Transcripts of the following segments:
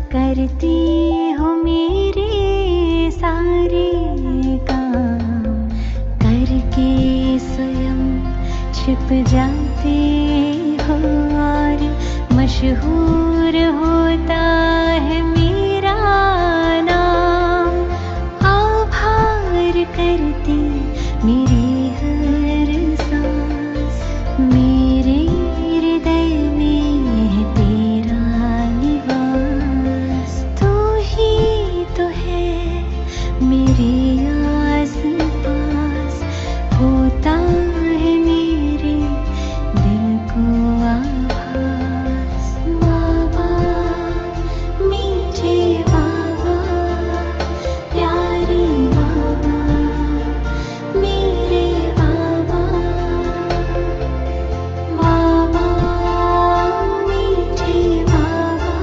करती हो मेरे सारे काम, करके स्वयं छिप जाते हो और मशहूर होता है मेरा नाम। आभार करती मेरी हर सांस, मेरे हृदय में है तेरा निवास। तू ही तो है मेरे आस पास, होता है मेरे दिल को आभास। बाबा मीठे बाबा, प्यारे बाबा, मेरे बाबा। बाबा मीठे बाबा,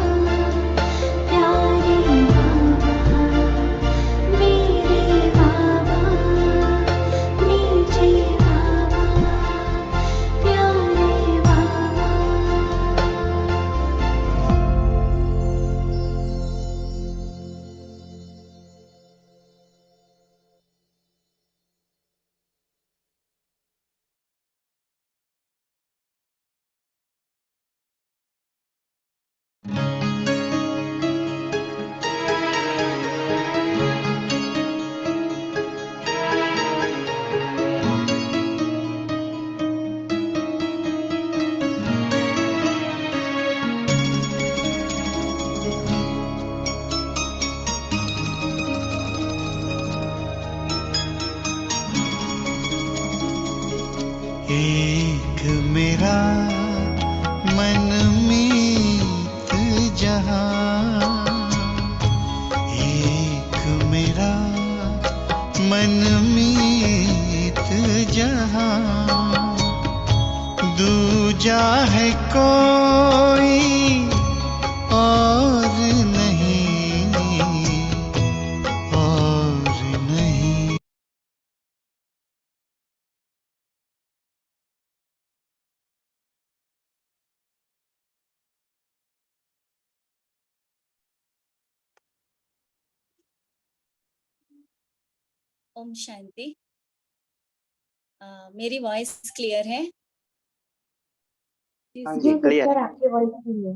प्यारे बाबा, मेरे बाबा। मीठे बाबा, प्यारे बाबा। एक मेरा मनमीत जहां, एक मेरा मनमीत जहां, दूजा है कोई और नहीं, और नहीं। ओम शांति। मेरी वॉइस क्लियर है? हाँ जी जी, क्लियर सिस्टर, है। आपकी वॉइस क्लियर।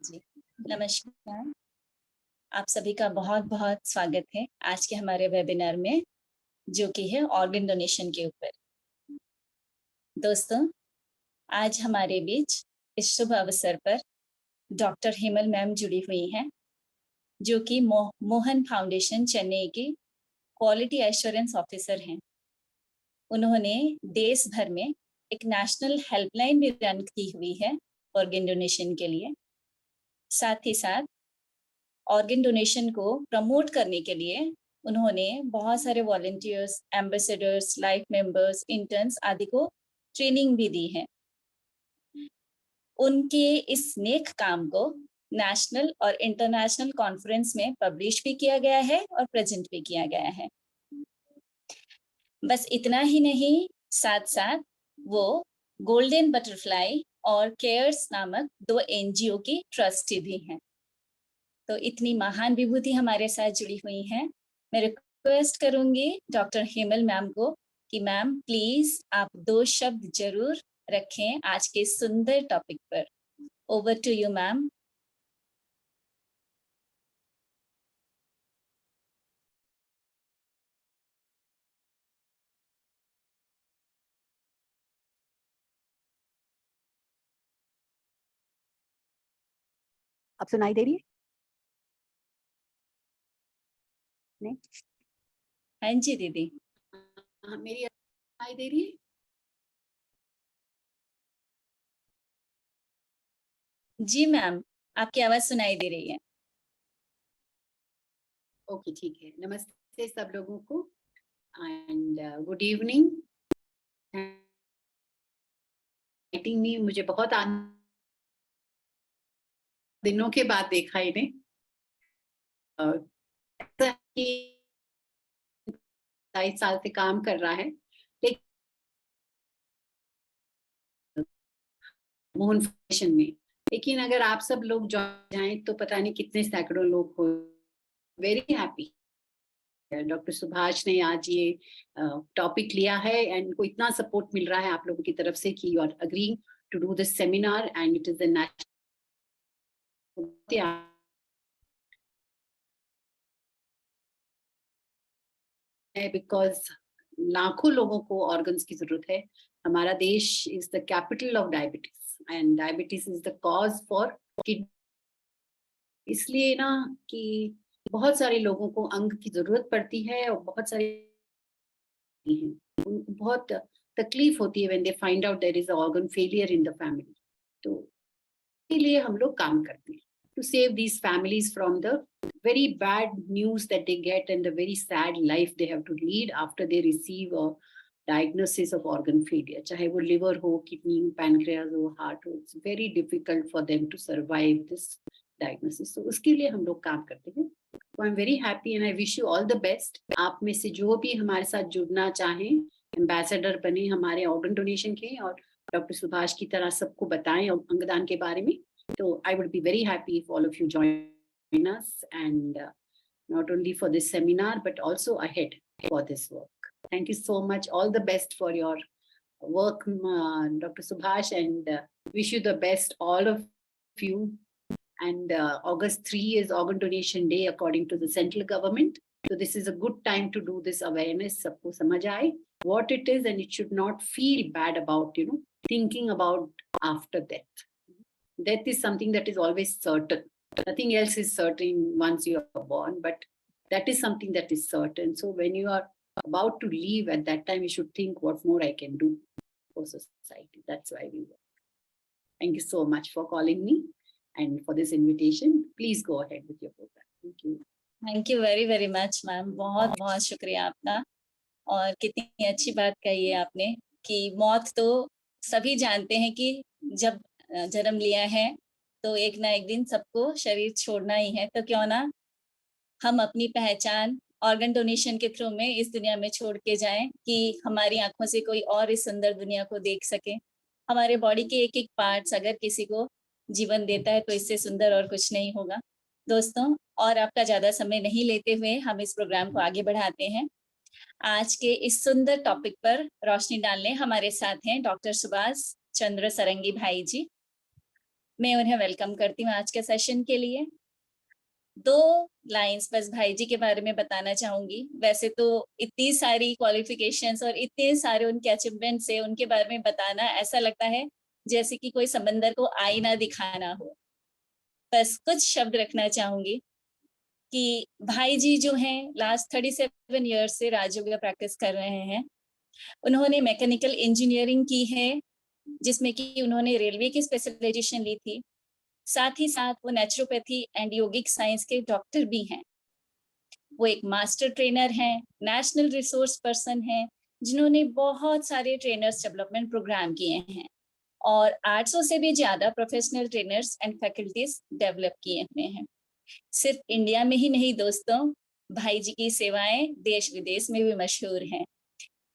जी, नमस्कार। आप सभी का बहुत बहुत स्वागत है आज के हमारे वेबिनार में, जो कि है ऑर्गन डोनेशन के ऊपर। दोस्तों, आज हमारे बीच इस शुभ अवसर पर डॉक्टर हेमल मैम जुड़ी हुई हैं, जो कि मोहन फाउंडेशन चेन्नई की क्वालिटी एश्योरेंस ऑफिसर हैं। उन्होंने देश भर में एक नेशनल हेल्पलाइन भी रन की हुई है ऑर्गन डोनेशन के लिए। साथ ही साथ ऑर्गन डोनेशन को प्रमोट करने के लिए उन्होंने बहुत सारे volunteers, ambassadors, life members, interns आदि को ट्रेनिंग भी दी है। उनके इस नेक काम को नेशनल और इंटरनेशनल कॉन्फ्रेंस में पब्लिश भी किया गया है और प्रेजेंट भी किया गया है। बस इतना ही नहीं, साथ साथ वो गोल्डन बटरफ्लाई और केयर्स नामक 2 एनजीओ की ट्रस्टी भी हैं। तो इतनी महान विभूति हमारे साथ जुड़ी हुई हैं। मैं रिक्वेस्ट करूंगी डॉक्टर हेमल मैम को कि मैम प्लीज आप 2 शब्द जरूर रखें आज के सुंदर टॉपिक पर। Over to you ma'am. अब सुनाई दे रही है? नहीं? हाँ जी दीदी। मेरी सुनाई दे रही है? जी मैम, आपकी आवाज सुनाई दे रही है। ओके, ठीक है। नमस्ते सब लोगों को एंड गुड इवनिंग। मीटिंग में मुझे बहुत दिनों के बाद देखा इन्हें। ऐसा कि 22 साल से काम कर रहा है, लेकिन मोहन फाउंडेशन में लेकिन अगर आप सब लोग जाएं तो पता नहीं कितने सैकड़ों लोग हो। वेरी हैप्पी डॉक्टर सुभाष ने आज ये टॉपिक लिया है एंड को इतना सपोर्ट मिल रहा है आप लोगों की तरफ से कि you are agreeing to do this seminar and it is a because लाखों लोगों को ऑर्गन्स की जरूरत है। हमारा देश is the capital of diabetes and diabetes is the cause for kidney. इसलिए ना कि बहुत सारे लोगों को अंग की जरूरत पड़ती है और बहुत सारे उनको बहुत तकलीफ होती है when they find out there is a organ failure in the family. तो इसके लिए हम लोग काम करते हैं to save these families from the very bad news that they get and the very sad life they have to lead after they receive a diagnosis of organ failure. चाहे वो liver हो, kidney, pancreas हो, heart हो, it's very difficult for them to survive this diagnosis. So उसके लिए हम लोग काम करते हैं. So I'm very happy and I wish you all the best. आप में से जो भी हमारे साथ जुड़ना चाहें, एम्बेसडर बने हमारे ऑर्गन डोनेशन के और डॉक्टर सुभाष की तरह सबको बताएं अंगदान के बारे में. तो I would be very happy if all of you join us and not only for this seminar but also ahead for this work. Thank you so much. All the best for your work, Dr. Subhash, and wish you the best, all of you. And August 3 is Organ Donation Day according to the central government. So this is a good time to do this awareness. Sabko samajh aaye what it is, and it should not feel bad about, thinking about after death. Death is something that is always certain. Nothing else is certain once you are born, but that is something that is certain. So when you are about to leave, at that time, you should think what more I can do for society. That's why we work. Thank you so much for calling me and for this invitation. Please go ahead with your program. Thank you. Thank you very very much ma'am, बहुत बहुत शुक्रिया आपका। और कितनी अच्छी बात कही है आपने कि मौत तो सभी जानते हैं कि जब जन्म लिया है तो एक ना एक दिन सबको शरीर छोड़ना ही है। तो क्यों ना हम अपनी पहचान ऑर्गन डोनेशन के थ्रू में इस दुनिया में छोड़ के जाएं कि हमारी आंखों से कोई और इस सुंदर दुनिया को देख सके। हमारे बॉडी के एक एक पार्ट्स अगर किसी को जीवन देता है तो इससे सुंदर और कुछ नहीं होगा। दोस्तों, और आपका ज्यादा समय नहीं लेते हुए हम इस प्रोग्राम को आगे बढ़ाते हैं। आज के इस सुंदर टॉपिक पर रोशनी डालने हमारे साथ हैं डॉक्टर सुभाष चंद्र सरंगी भाई जी। मैं उन्हें वेलकम करती हूँ आज के सेशन के लिए। 2 लाइंस बस भाई जी के बारे में बताना चाहूंगी। वैसे तो इतनी सारी क्वालिफिकेशंस और इतने सारे उनके अचीवमेंट से उनके बारे में बताना ऐसा लगता है जैसे कि कोई समंदर को आईना दिखाना हो। बस कुछ शब्द रखना चाहूंगी कि भाई जी जो हैं लास्ट 37 ईयर्स से राजयोग प्रैक्टिस कर रहे हैं। उन्होंने मैकेनिकल इंजीनियरिंग की है जिसमें कि उन्होंने रेलवे की स्पेशलाइजेशन ली थी। साथ ही साथ वो नेचुरोपैथी एंड योगिक साइंस के डॉक्टर भी हैं। वो एक मास्टर ट्रेनर हैं, नेशनल रिसोर्स पर्सन हैं जिन्होंने बहुत सारे ट्रेनर्स डेवलपमेंट प्रोग्राम किए हैं और 800 से भी ज्यादा professional trainers and faculties develop किए हुए हैं। सिर्फ इंडिया में ही नहीं दोस्तों, भाई जी की सेवाएं देश विदेश में भी मशहूर हैं।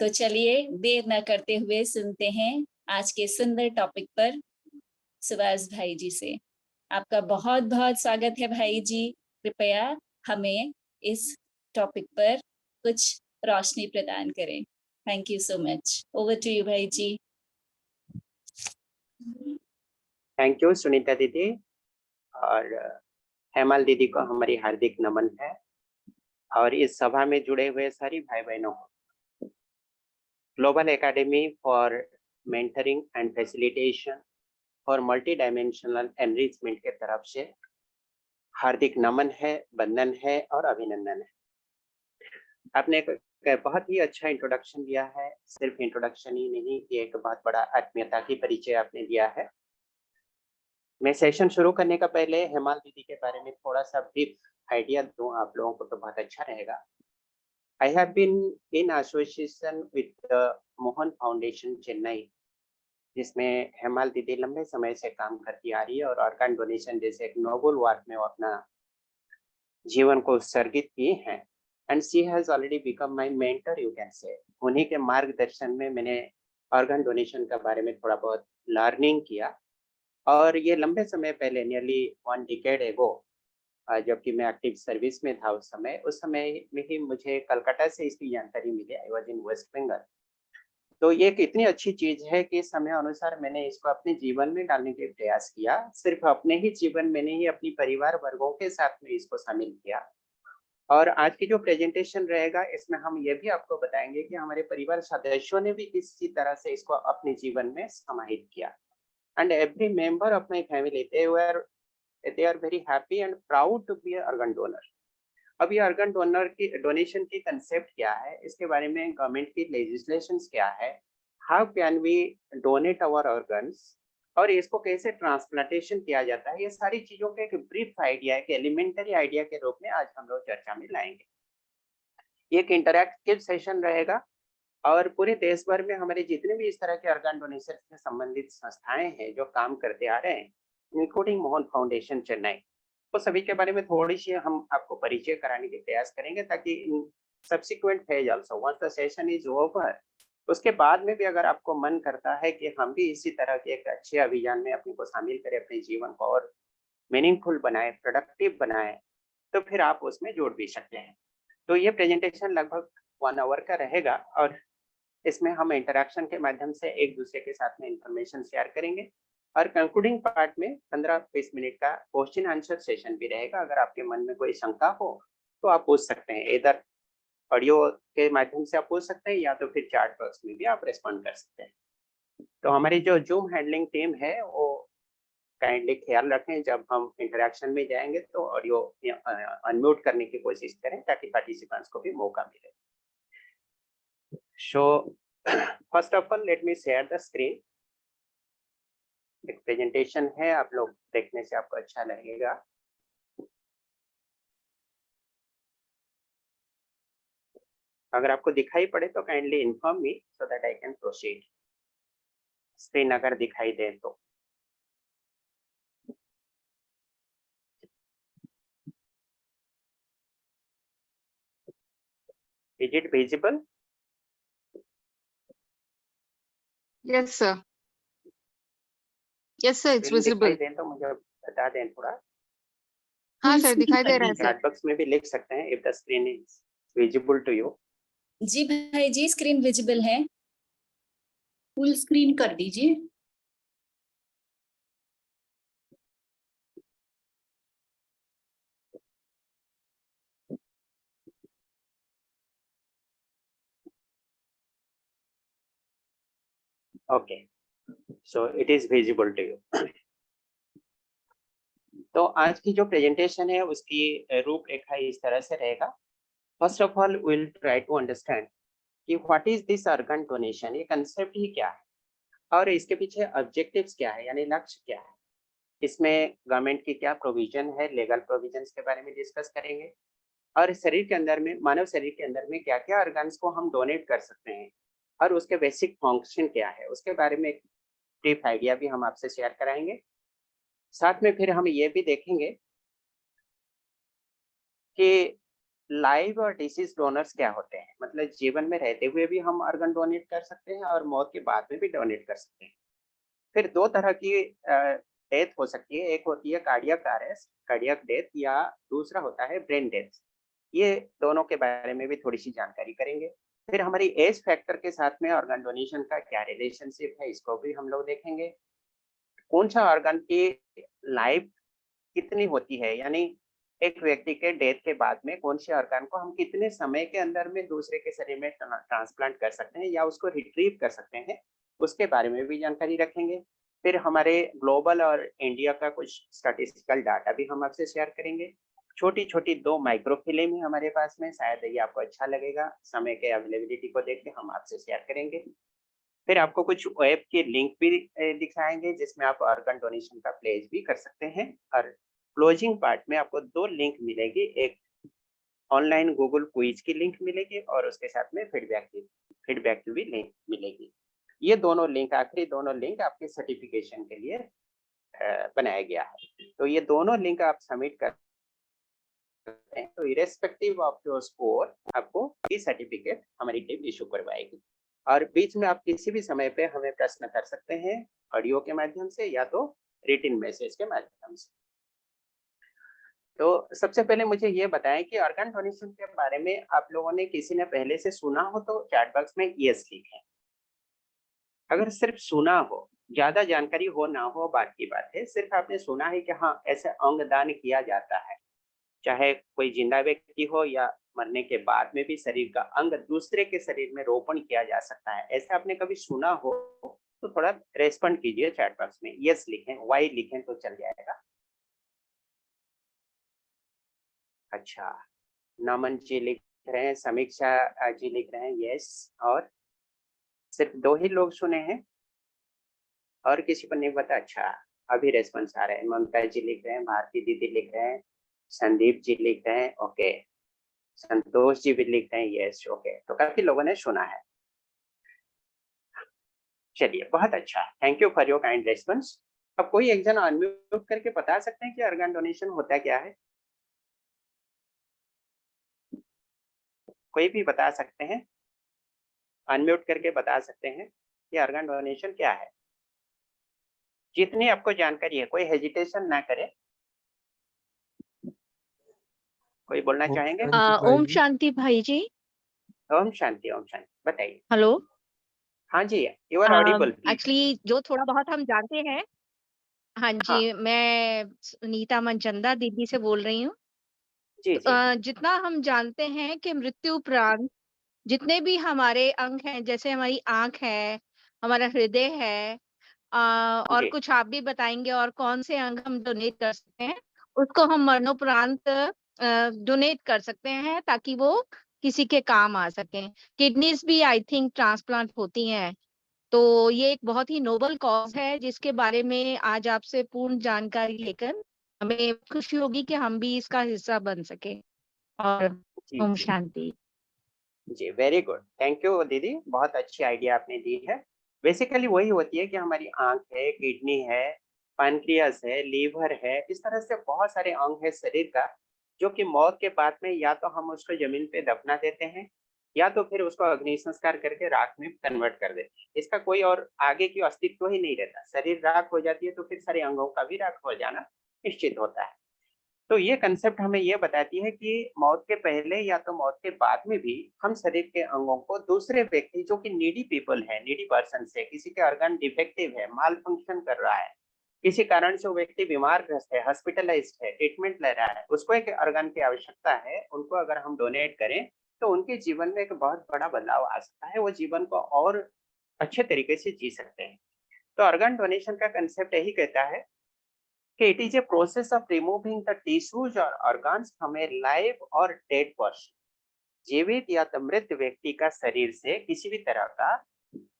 तो चलिए देर न करते हुए सुनते हैं आज के सुंदर टॉपिक पर सुभाष भाई जी से। आपका बहुत बहुत स्वागत है भाई जी। कृपया हमें इस टॉपिक पर कुछ रोशनी प्रदान करें। Thank you so much. Over to you भाई जी। थैंक यू सुनीता दीदी और हेमल दीदी को हमारी हार्दिक नमन है और इस सभा में जुड़े हुए सारी भाई बहनों को global academy for mentoring and facilitation for multi dimensional enrichment के तरफ से हार्दिक नमन है, वंदन है और अभिनंदन है। आपने बहुत ही अच्छा इंट्रोडक्शन दिया है। सिर्फ इंट्रोडक्शन ही नहीं, ये एक बहुत बड़ा आत्मीयता की परिचय आपने दिया है। मैं सेशन शुरू करने का पहले हेमल दीदी के बारे में थोड़ा सा ब्रीफ आइडिया दूं आप लोगों को तो बहुत अच्छा रहेगा। I have been in association with Mohan foundation Chennai, जिसमें हेमल दीदी लंबे समय से काम करती आ रही है और ऑर्गन डोनेशन जैसे एक नोबल वर्क में वो अपना जीवन को उत्सर्गित किए हैं। And she has already become my mentor, you can say. उन्हीं के मार्गदर्शन में मैंने ऑर्गन डोनेशन के बारे में थोड़ा बहुत लर्निंग किया और ये लंबे समय पहले नियरली 1 डिकेड एगो, जबकि मैं एक्टिव सर्विस में था उस समय में ही मुझे कलकत्ता से इसकी जानकारी मिली। I was in west Bengal. तो ये एक इतनी अच्छी चीज है कि समय अनुसार मैंने इसको अपने जीवन में डालने के प्रयास किया। सिर्फ अपने ही जीवन में नहीं, अपनी परिवार वर्गों के साथ में इसको शामिल किया। और आज की जो प्रेजेंटेशन रहेगा, इसमें हम ये भी आपको बताएंगे कि हमारे परिवार सदस्यों ने भी किसी तरह से इसको अपने जीवन में समाहित किया। And every member of my family they are very happy and proud to be an organ donor. अब ये organ donor की डोनेशन की कंसेप्ट क्या है, इसके बारे में गवर्नमेंट की लेजिस्लेशंस क्या है, how can we donate our organs, और इसको कैसे ट्रांसप्लांटेशन किया जाता है, ये सारी चीजों का एक ब्रीफ आइडिया, एक एलिमेंटरी आइडिया के रूप में आज हम लोग चर्चा में लाएंगे। ये एक इंटरैक्टिव सेशन रहेगा और पूरे देश भर में हमारे जितने भी इस तरह के ऑर्गन डोनेशन से संबंधित संस्थाएं हैं जो काम करते आ रहे हैं, इंक्लूडिंग मोहन फाउंडेशन चेन्नई, तो सभी के बारे में थोड़ी सी हम आपको परिचय कराने के प्रयास करेंगे, ताकि in subsequent phase also once the session is over, उसके बाद में भी अगर आपको मन करता है कि हम भी इसी तरह के एक अच्छे अभियान में अपने को शामिल करें, अपने जीवन को और मीनिंगफुल बनाए, प्रोडक्टिव बनाए, तो फिर आप उसमें जोड़ भी सकते हैं। तो ये प्रेजेंटेशन लगभग 1 आवर का रहेगा और इसमें हम इंटरेक्शन के माध्यम से एक दूसरे के साथ में इंफॉर्मेशन शेयर करेंगे और कंक्लूडिंग पार्ट में 15-20 मिनट का क्वेश्चन आंसर सेशन भी रहेगा। अगर आपके मन में कोई शंका हो तो आप पूछ सकते हैं, इधर ऑडियो के माध्यम से आप पूछ सकते हैं या तो फिर चैट बॉक्स में भी आप रिस्पॉन्ड कर सकते हैं। तो हमारी जो जूम हैंडलिंग टीम है वो काइंडली ख्याल रखें, जब हम इंटरेक्शन में जाएंगे तो ऑडियो अनम्यूट करने की कोशिश करें ताकि पार्टिसिपेंट्स को भी मौका मिले। So first of all, let me share the screen. एक प्रेजेंटेशन है, आप लोग देखने से आपको अच्छा लगेगा। अगर आपको दिखाई पड़े तो kindly inform me so that I can proceed. Screen अगर दिखाई दे तो is it visible? Yes, sir. Yes, sir, it's दिखाई visible. दे तो मुझे बता दें थोड़ा। हाँ सर, दिखाई दे रहा है सर। चैट बॉक्स में भी लिख सकते हैं if the screen is visible to you. जी भाई जी, स्क्रीन विजिबल है। फुल स्क्रीन कर दीजिए। Okay, so it is visible to you. तो आज की जो प्रेजेंटेशन है उसकी रूपरेखा इस तरह से रहेगा। First of all will try to understand कि what is this organ donation, ये कंसेप्ट ही क्या है और इसके पीछे ऑब्जेक्टिव्स क्या है, यानी लक्ष्य क्या है, इसमें गवर्नमेंट की क्या प्रोविजन है, लीगल प्रोविजंस के बारे में डिस्कस करेंगे और शरीर के अंदर में, मानव शरीर के अंदर में क्या क्या ऑर्गन्स को हम डोनेट कर सकते हैं और उसके बेसिक फंक्शन क्या है, उसके बारे में एक ब्रीफ आइडिया भी हम आपसे शेयर कराएंगे। साथ में फिर हम ये भी देखेंगे कि लाइव और डिसीज डोनर्स क्या होते हैं, मतलब जीवन में रहते हुए भी हम ऑर्गन डोनेट कर सकते हैं और मौत के बाद में भी डोनेट कर सकते हैं। फिर 2 तरह की डेथ हो सकती है, एक होती है कार्डियक अरेस्ट, कार्डियक डेथ, या दूसरा होता है ब्रेन डेथ। ये दोनों के बारे में भी थोड़ी सी जानकारी करेंगे। फिर हमारी एज फैक्टर के साथ में ऑर्गन डोनेशन का क्या रिलेशनशिप है, इसको भी हम लोग देखेंगे। कौन सा ऑर्गन की लाइफ कितनी होती है, यानी एक व्यक्ति के डेथ के बाद में कौन से ऑर्गन को हम कितने समय के अंदर में दूसरे के शरीर में ट्रांसप्लांट कर सकते हैं या उसको रिट्रीव कर सकते हैं, उसके बारे में भी जानकारी रखेंगे। फिर हमारे ग्लोबल और इंडिया का कुछ स्टैटिस्टिकल डाटा भी हम आपसे शेयर करेंगे। छोटी छोटी 2 माइक्रोफिल्म है हमारे पास में, शायद ये आपको अच्छा लगेगा। समय के अवेलेबिलिटी को देख के हम आपसे शेयर करेंगे। फिर आपको कुछ वेब के लिंक भी दिखाएंगे जिसमें आप ऑर्गन डोनेशन का प्लेज भी कर सकते हैं। और क्लोजिंग पार्ट में आपको 2 लिंक मिलेगी, एक ऑनलाइन गूगल क्विज की लिंक मिलेगी और उसके साथ में फीडबैक की भी लिंक मिलेगी। ये दोनों लिंक, आखिरी दोनों लिंक आपके सर्टिफिकेशन के लिए बनाया गया है। तो ये दोनों लिंक आप सबमिट कर सकते हैं, तो इरेस्पेक्टिव ऑफ योर स्कोर आपको ये सर्टिफिकेट हमारी टीम इशू करवाएगी। और बीच में आप किसी भी समय पे हमें प्रश्न कर सकते हैं, ऑडियो के माध्यम से या तो रिटन मैसेज के माध्यम से। तो सबसे पहले मुझे ये बताएं कि ऑर्गन डोनेशन के बारे में आप लोगों ने किसी ने पहले से सुना हो तो चैट बॉक्स में यस लिखें। अगर सिर्फ सुना हो, ज्यादा जानकारी हो ना हो बात की बात है, सिर्फ आपने सुना है कि हाँ ऐसे अंग दान किया जाता है, चाहे कोई जिंदा व्यक्ति हो या मरने के बाद में भी शरीर का अंग दूसरे के शरीर में रोपण किया जा सकता है, ऐसे आपने कभी सुना हो तो थोड़ा रेस्पॉन्ड कीजिए चैट बॉक्स में, यस लिखें, वाई लिखें तो चल जाएगा। अच्छा, नमन जी लिख रहे हैं, समीक्षा जी लिख रहे हैं यस, और सिर्फ 2 ही लोग सुने हैं और किसी को नहीं पता। अच्छा, अभी रेस्पॉन्स आ रहे हैं, ममता जी लिख रहे हैं, भारती दीदी लिख रहे हैं, संदीप जी लिख रहे हैं ओके, संतोष जी भी लिख रहे हैं यस ओके, तो काफी लोगों ने सुना है। चलिए बहुत अच्छा, thank you for your kind response. अब कोई एक जन अनम्यूट करके बता सकते हैं कि ऑर्गन डोनेशन होता क्या है? कोई भी बता सकते हैं, अनम्यूट करके बता सकते हैं कि ऑर्गन डोनेशन क्या है? जितनी आपको जानकारी है, कोई हेजिटेशन ना करे। कोई बोलना चाहेंगे? ओम शांति भाई जी। ओम शांति, ओम शांति, बताइए। हेलो। हाँ जी, you are audible please. Actually जो थोड़ा बहुत हम जानते हैं, हाँ हाँ जी, मैं सुनीता मनचंदा दीदी से बोल रही हूँ। जी जी जितना हम जानते हैं कि मृत्यु उपरांत जितने भी हमारे अंग हैं, जैसे हमारी आंख है, हमारा हृदय है, और जी कुछ आप भी बताएंगे और कौन से अंग हम डोनेट कर सकते हैं, उसको हम मरणोपरांत डोनेट कर सकते हैं ताकि वो किसी के काम आ सके। किडनीज भी आई थिंक ट्रांसप्लांट होती हैं, तो ये एक बहुत ही नोबल कॉज है जिसके बारे में आज आपसे पूर्ण जानकारी लेकर हमें खुशी होगी कि हम भी इसका हिस्सा बन सके। और जी ओम जी शांति। जी, वेरी गुड, थैंक यू दीदी, बहुत अच्छी आइडिया आपने दी है। बेसिकली वही होती है कि हमारी आंख है, किडनी है, पैनक्रियास है, लीवर है, इस तरह से बहुत सारे अंग है शरीर का, जो कि मौत के बाद में या तो हम उसको जमीन पे दफना देते हैं या तो फिर उसको अग्नि संस्कार करके राख में कन्वर्ट कर देते हैं। इसका कोई और आगे की अस्तित्व ही नहीं रहता। शरीर राख हो जाती है तो फिर सारे अंगों का भी राख हो जाना निश्चित होता है। तो ये कंसेप्ट हमें ये बताती है कि मौत के पहले या तो मौत के बाद में भी हम शरीर के अंगों को दूसरे व्यक्ति जो कि नीडी पीपल है, नीडी पर्सन से, किसी के ऑर्गन डिफेक्टिव है, माल फंक्शन कर रहा है, किसी कारण से वो व्यक्ति बीमार ग्रस्त है, हॉस्पिटलाइज्ड है, ट्रीटमेंट ले रहा है, उसको एक ऑर्गन की आवश्यकता है, उनको अगर हम डोनेट करें तो उनके जीवन में एक बहुत बड़ा बदलाव आ सकता है, वो जीवन को और अच्छे तरीके से जी सकते हैं। तो ऑर्गन डोनेशन का कंसेप्ट यही कहता है कि it is a process of removing the tissues or organs from a live or dead person। जीवित या तो मृत व्यक्ति का शरीर से किसी भी तरह का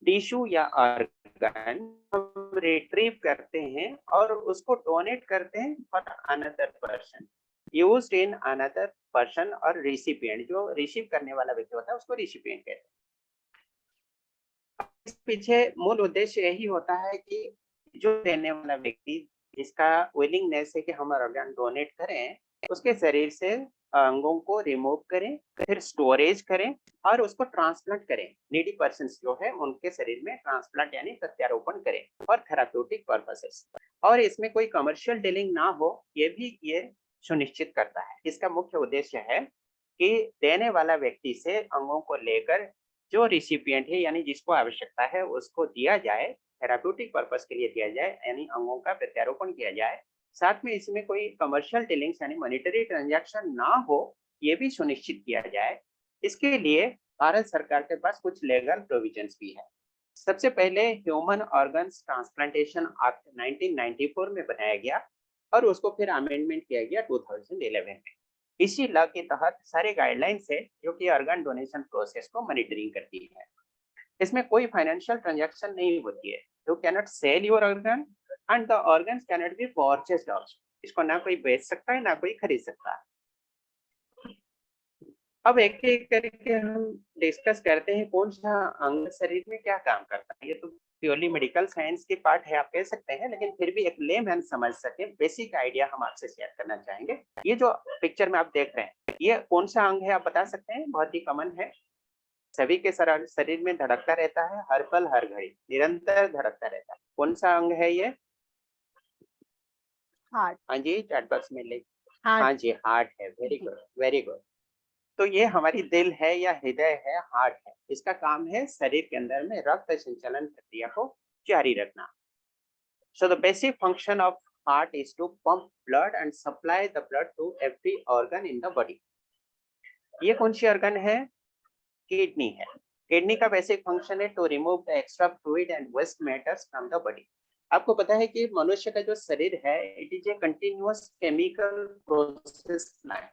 टिश्यू या ऑर्गन हम रिट्रीव करते हैं और उसको डोनेट करते हैं for another person, used in another person, और रिसिपिएंट, जो रिसीव करने वाला व्यक्ति होता है उसको रिसिपिएंट कहते हैं। इस पीछे मूल उद्देश्य यही होता है कि जो देने वाला व्यक्ति जिसका विलिंगनेस है कि हम ऑर्गन डोनेट करें, उसके शरीर से अंगों को रिमूव करें, फिर स्टोरेज करें और उसको ट्रांसप्लांट करें, नीडी पर्सन्स जो है उनके शरीर में ट्रांसप्लांट यानी प्रत्यारोपण करें फॉर थेराप्यूटिक पर्पसेस। और इसमें कोई कमर्शियल डीलिंग ना हो, ये भी ये सुनिश्चित करता है। इसका मुख्य उद्देश्य है कि देने वाला व्यक्ति से अंगों को लेकर जो रिसिपिएंट है यानी जिसको आवश्यकता है उसको दिया जाए, थेराप्यूटिक पर्पस के लिए दिया जाए, यानी अंगों का प्रत्यारोपण किया जाए। साथ में इसमें कोई कमर्शियल डीलिंग्स यानी मॉनेटरी ट्रांजैक्शन ना हो, ये भी सुनिश्चित किया जाए। इसके लिए भारत सरकार के पास कुछ लीगल प्रोविजंस भी है। सबसे पहले ह्यूमन ऑर्गन्स ट्रांसप्लांटेशन एक्ट 1994 में बनाया गया और उसको फिर अमेंडमेंट किया गया 2011 में। इसी लॉ के तहत सारे गाइडलाइंस है जो कि ऑर्गन डोनेशन प्रोसेस को मॉनिटरिंग करती है। इसमें कोई फाइनेंशियल ट्रांजैक्शन नहीं होती है। You cannot sell your organ and the organs cannot be purchased also. इसको ना कोई बेच सकता है ना कोई खरीद सकता है। अब एक एक करके हम डिस्कस करते हैं कौन सा अंग शरीर में क्या काम करता है। ये तो प्योरली मेडिकल साइंस की पार्ट है आप कह सकते हैं, लेकिन फिर भी एक लेमैन समझ सके बेसिक आइडिया हम आपसे शेयर करना चाहेंगे। ये जो पिक्चर में आप देख रहे हैं ये कौन सा अंग है आप बता सकते हैं? बहुत ही कॉमन है, सभी के शरीर में धड़कता रहता है, हर पल हर घड़ी निरंतर धड़कता रहता है। कौन सा अंग है ये? हार्ट हाँ जी, चैट बॉक्स में लिख। हार्ट हाँ जी, हार्ट है। वेरी जी गुड, वेरी गुड। तो ये हमारी दिल है या हृदय है, हार्ट है। इसका काम है शरीर के अंदर में रक्त संचलन प्रक्रिया को जारी रखना। So the basic function of heart is to pump blood and supply the blood to every organ in the body. ये कौन सी organ है? किडनी है। किडनी का बेसिक फंक्शन है to remove the extra fluid and waste matters from the body. आपको पता है कि मनुष्य का जो शरीर है, it is a continuous chemical process plant,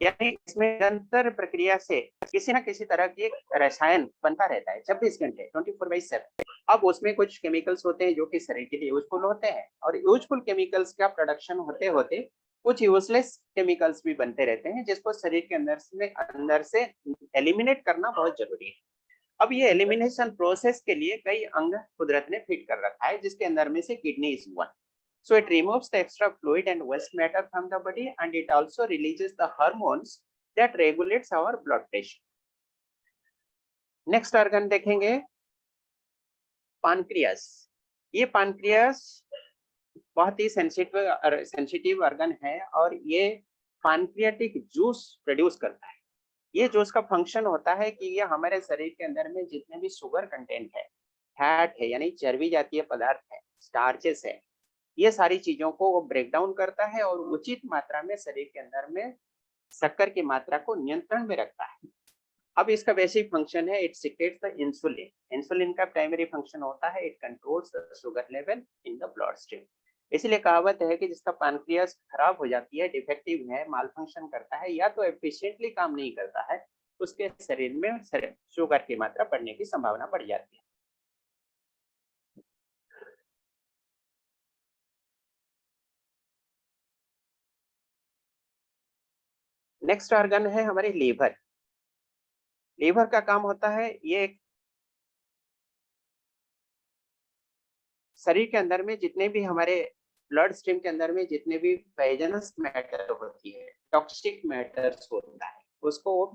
यानी इसमें निरंतर प्रक्रिया से किसी ना किसी तरह की रसायन बनता रहता है 24 घंटे 24/7। अब उसमें कुछ केमिकल्स होते हैं जो कि शरीर के लिए यूजफुल होते हैं, और यूजफुल केमिकल्स का प्रोडक्शन होते होते कुछ यूजलेस केमिकल्स भी बनते रहते हैं, जिसको शरीर के अंदर से एलिमिनेट करना बहुत जरूरी है। अब ये एलिमिनेशन प्रोसेस के लिए कई अंग कुदरत ने फिट कर रखा है, जिसके अंदर में से kidney is one. So it removes the extra fluid and waste matter from the body, and it also releases the hormones that regulates our blood pressure. Next organ देखेंगे, पानक्रियास। ये पानक्रियास बहुत ही सेंसिटिव ऑर्गन है, और ये पानक्रियाटिक जूस प्रोड्यूस करता है। ये juice का फंक्शन होता है कि ये हमारे शरीर के अंदर में जितने भी शुगर कंटेंट है, फैट है यानी चर्बी जातीय पदार्थ है, स्टार्चेस है, ये सारी चीजों को वो ब्रेक डाउन करता है और उचित मात्रा में शरीर के अंदर में शक्कर की मात्रा को नियंत्रण में रखता है। अब इसका बेसिक फंक्शन है, it secrets the insulin. Insulin का प्राइमरी फंक्शन होता है, it controls the sugar level in the blood stream. इसलिए कहावत है कि जिसका पानक्रियास खराब हो जाती है, डिफेक्टिव है, माल फंक्शन करता है, या तो एफिशिएंटली काम नहीं करता है, उसके शरीर में शुगर की मात्रा बढ़ने की संभावना बढ़ जाती है। नेक्स्ट ऑर्गन है हमारे लीवर। लीवर का काम होता है, ये शरीर के अंदर में जितने भी हमारे ब्लड स्ट्रीम के अंदर में जितने भी पॉइजनस मैटर होती है, टॉक्सिक मैटर्स होता है, उसको वो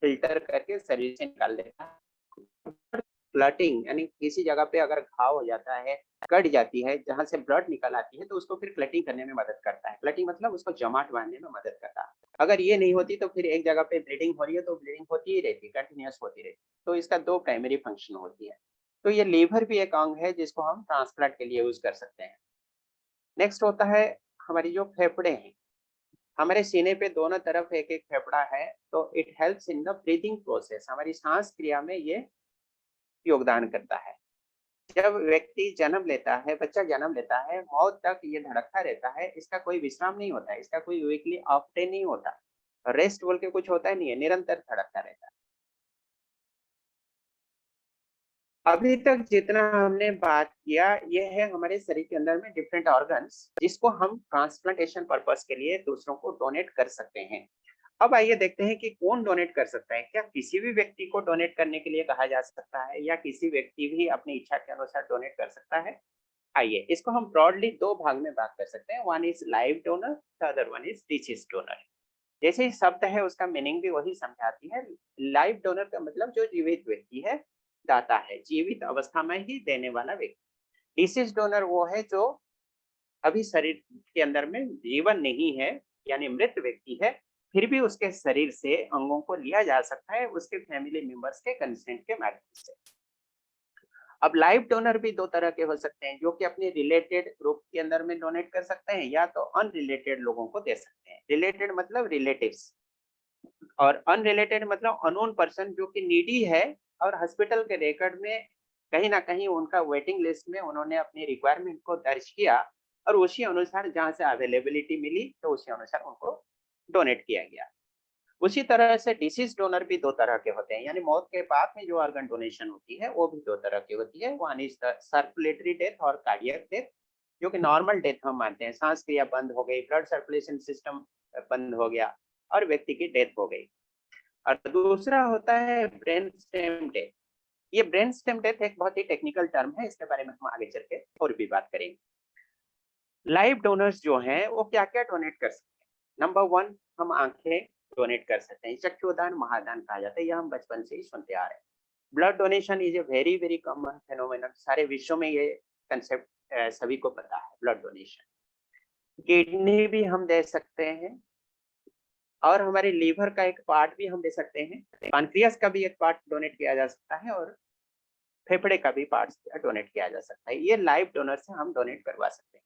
फिल्टर करके शरीर से निकाल देता है। क्लटिंग यानी किसी जगह पे अगर घाव हो जाता है, कट जाती है, जहां से ब्लड निकल आती है, तो उसको फिर क्लटिंग करने में मदद करता है। क्लटिंग मतलब उसको जमाट बांधने में मदद करता है। अगर ये नहीं होती तो फिर एक जगह पे ब्लीडिंग हो रही है तो ब्लीडिंग होती ही रहती है, कंटिन्यूअस होती रहती है। तो इसका दो प्राइमरी फंक्शन होती है। तो ये लीवर भी एक अंग है जिसको हम ट्रांसप्लांट के लिए यूज कर सकते हैं। नेक्स्ट होता है हमारी जो फेफड़े हैं। हमारे सीने पे दोनों तरफ एक एक फेफड़ा है, तो it helps in the breathing process. हमारी सांस क्रिया में ये योगदान करता है। जब व्यक्ति जन्म लेता है, बच्चा जन्म लेता है, मौत तक ये धड़कता रहता है, इसका कोई विश्राम नहीं होता है, इसका कोई वीकली ऑफ डे नहीं होता, रेस्ट बोल के कुछ होता ही नहीं है, निरंतर धड़कता रहता है। अभी तक जितना हमने बात किया, ये है हमारे शरीर के अंदर में डिफरेंट ऑर्गन्स, जिसको हम ट्रांसप्लांटेशन पर्पस के लिए दूसरों को डोनेट कर सकते हैं। अब आइए देखते हैं कि कौन डोनेट कर सकता है। क्या किसी भी व्यक्ति को डोनेट करने के लिए कहा जा सकता है, या किसी व्यक्ति भी अपनी इच्छा के अनुसार डोनेट कर सकता है? आइए इसको हम ब्रॉडली दो भाग में बात कर सकते हैं। One is live donor, the other one is disease donor. जैसे ही शब्द है उसका मीनिंग भी वही समझाती है। लाइव डोनर का मतलब जो जीवित व्यक्ति है, दाता है, जीवित अवस्था में ही देने वाला व्यक्ति। डिसीज डोनर वो है जो अभी शरीर के अंदर में जीवन नहीं है, यानी मृत व्यक्ति है, फिर भी उसके शरीर से अंगों को लिया जा सकता है उसके फैमिली मेंबर्स के कंसेंट के माध्यम से। अब लाइव डोनर भी दो तरह के हो सकते हैं, जो कि अपने रिलेटेड ग्रुप के अंदर में डोनेट कर सकते हैं, या तो अनरिलेटेड लोगों को दे सकते हैं। रिलेटेड मतलब रिलेटिव्स, और अनरिलेटेड मतलब अननोन पर्सन जो कि नीडी है, और हॉस्पिटल के रिकॉर्ड में कहीं ना कहीं उनका वेटिंग लिस्ट में उन्होंने अपनी रिक्वायरमेंट को दर्ज किया, और उसी अनुसार जहां से अवेलेबिलिटी मिली तो उसी अनुसार उनको डोनेट किया गया। उसी तरह से डिसीज डोनर भी दो तरह के होते हैं, यानी मौत के बाद में जो ऑर्गन डोनेशन होती है वो भी दो तरह की होती है। One is the circulatory death और कार्डियक डेथ, जो कि नॉर्मल डेथ हम मानते हैं, सांस क्रिया बंद हो गई, ब्लड सर्कुलेशन सिस्टम बंद हो गया और व्यक्ति की डेथ हो गई। और दूसरा होता है ब्रेन स्टेम डेथ। ये ब्रेन स्टेम डेथ एक बहुत ही टेक्निकल टर्म है, इसके बारे में हम आगे चल के और भी बात करेंगे। लाइव डोनर्स जो हैं वो क्या क्या डोनेट कर सकते हैं? नंबर वन, हम आंखें डोनेट कर सकते हैं। चक्षुदान महादान कहा जाता है, यह हम बचपन से ही सुनते आ रहे हैं। Blood donation is a very very common phenomenon, सारे विश्व में ये कंसेप्ट सभी को पता है, ब्लड डोनेशन। किडनी भी हम दे सकते हैं, और हमारे लीवर का एक पार्ट भी हम दे सकते हैं, पैनक्रियास का भी एक पार्ट डोनेट किया जा सकता है, और फेफड़े का भी पार्ट डोनेट किया जा सकता है। ये लाइव डोनर से हम डोनेट करवा सकते हैं।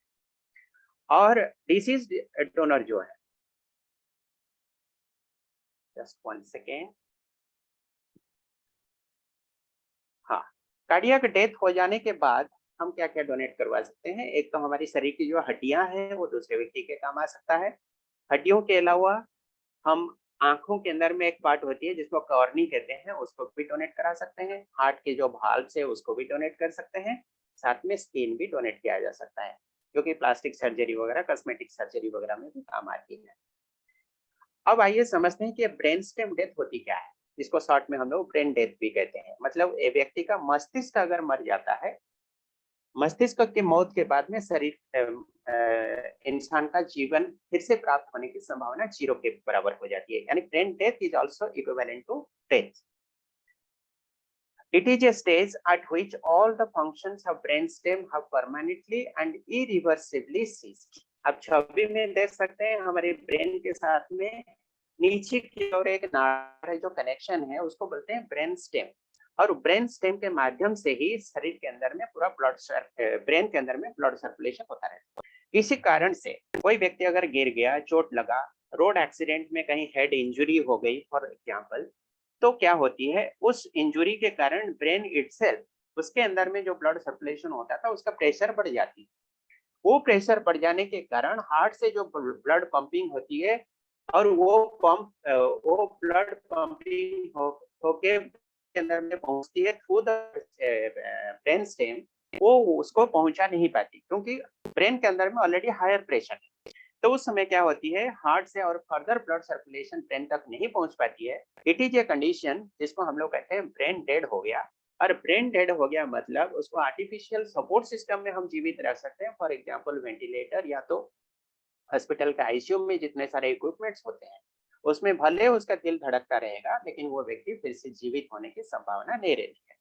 और डिसीज डोनर जो है, जस्ट 1 सेकेंड, हाँ, कार्डियक डेथ हो जाने के बाद हम क्या क्या डोनेट करवा सकते हैं। एक तो हमारी शरीर की जो हड्डियां हैं वो दूसरे व्यक्ति के काम आ सकता है। हड्डियों के अलावा हम आंखों के अंदर में एक पार्ट होती है जिसको कॉर्नी कहते हैं, उसको भी डोनेट करा सकते हैं। हार्ट के जो भाल्व्स है उसको भी डोनेट कर सकते हैं। साथ में स्किन भी डोनेट किया जा सकता है, क्योंकि प्लास्टिक सर्जरी वगैरह, कॉस्मेटिक सर्जरी वगैरह में भी काम आती है। अब आइए समझते हैं कि ब्रेन स्टेम डेथ होती क्या है, जिसको शॉर्ट में हम लोग ब्रेन डेथ भी कहते हैं। मतलब एक व्यक्ति का मस्तिष्क अगर मर जाता है, मस्तिष्क की मौत के बाद में शरीर इंसान का जीवन फिर से प्राप्त होने की संभावना 0 के बराबर हो जाती है। यानी brain death is also equivalent to death. It is a stage at which all the functions of brainstem have permanently and irreversibly ceased. अब छवि में देख सकते हैं हमारे ब्रेन के साथ में नीचे की ओर एक नाड़ है, जो कनेक्शन है उसको बोलते हैं ब्रेन स्टेम, और ब्रेन स्टेम के माध्यम से ही शरीर के अंदर में पूरा ब्रेन के अंदर में ब्लड सर्कुलेशन होता रहता है। इसी कारण से कोई व्यक्ति अगर गिर गया, चोट लगा, रोड एक्सीडेंट में कहीं हेड इंजरी हो गई फॉर एग्जाम्पल, तो क्या होती है, उस इंजुरी के कारण ब्रेन इटसेल्फ, उसके अंदर में जो ब्लड सर्कुलेशन होता था उसका प्रेशर बढ़ जाती है। वो प्रेशर बढ़ जाने के कारण हार्ट से जो ब्लड पंपिंग होती है, और वो ब्लड पंपिंग होके के अंदर में पहुंचती है थ्रू द ब्रेन स्टेम, वो उसको पहुंचा नहीं पाती, क्योंकि ब्रेन के अंदर में ऑलरेडी हायर प्रेशर है। तो उस समय क्या होती है, हार्ट से और फर्दर ब्लड सर्कुलेशन ब्रेन तक नहीं पहुंच पाती है। इट इज ए कंडीशन जिसको हम लोग कहते हैं ब्रेन डेड हो गया। और ब्रेन डेड हो गया मतलब उसको आर्टिफिशियल सपोर्ट सिस्टम में हम जीवित रख सकते हैं, फॉर एग्जांपल वेंटिलेटर, या तो हॉस्पिटल का आईसीयू में जितने सारे इक्विपमेंट्स होते हैं उसमें भले उसका दिल धड़कता रहेगा, लेकिन वो व्यक्ति फिर से जीवित होने की संभावना नहीं रहती है।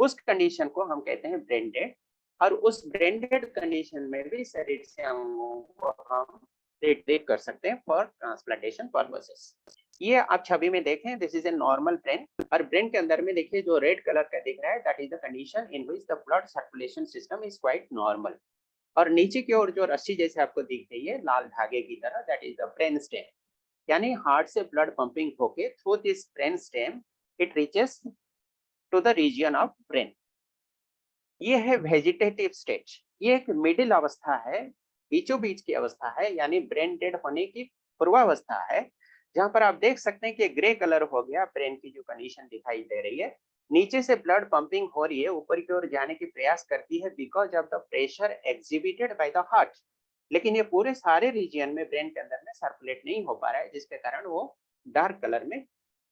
उस कंडीशन को हम कहते हैं ब्रेन डेड। और उस ब्रेन डेड कंडीशन में भी शरीर से अंगों को हम रिट्रीव कर सकते हैं फॉर ट्रांसप्लांटेशन पर्पसेस। ये आप छवि में देखें, this is a normal brain, और ब्रेन के अंदर में देखिए जो रेड कलर का दिख रहा है, that is the condition in which the blood circulation system is quite normal. और नीचे की ओर जो रस्सी जैसे आपको दिख रही है लाल धागे की तरह, that is the brain stem. यानी हार्ट से ब्लड पंपिंग होके through this brain stem it reaches to the region of brain. ये है वेजिटेटिव स्टेज, ये एक मिडिल अवस्था है, बीचों बीच की अवस्था है, यानी ब्रेन डेड होने की पूर्वावस्था है, जहां पर आप देख सकते हैं कि ग्रे कलर हो गया, ब्रेन की जो कंडीशन दिखाई दे रही है, नीचे से ब्लड पंपिंग हो रही है, ऊपर की ओर जाने की प्रयास करती है because of the pressure exhibited by the heart, लेकिन ये पूरे सारे रीजन में ब्रेन के अंदर में सर्कुलेट नहीं हो पा रहा है, जिसके कारण वो डार्क कलर में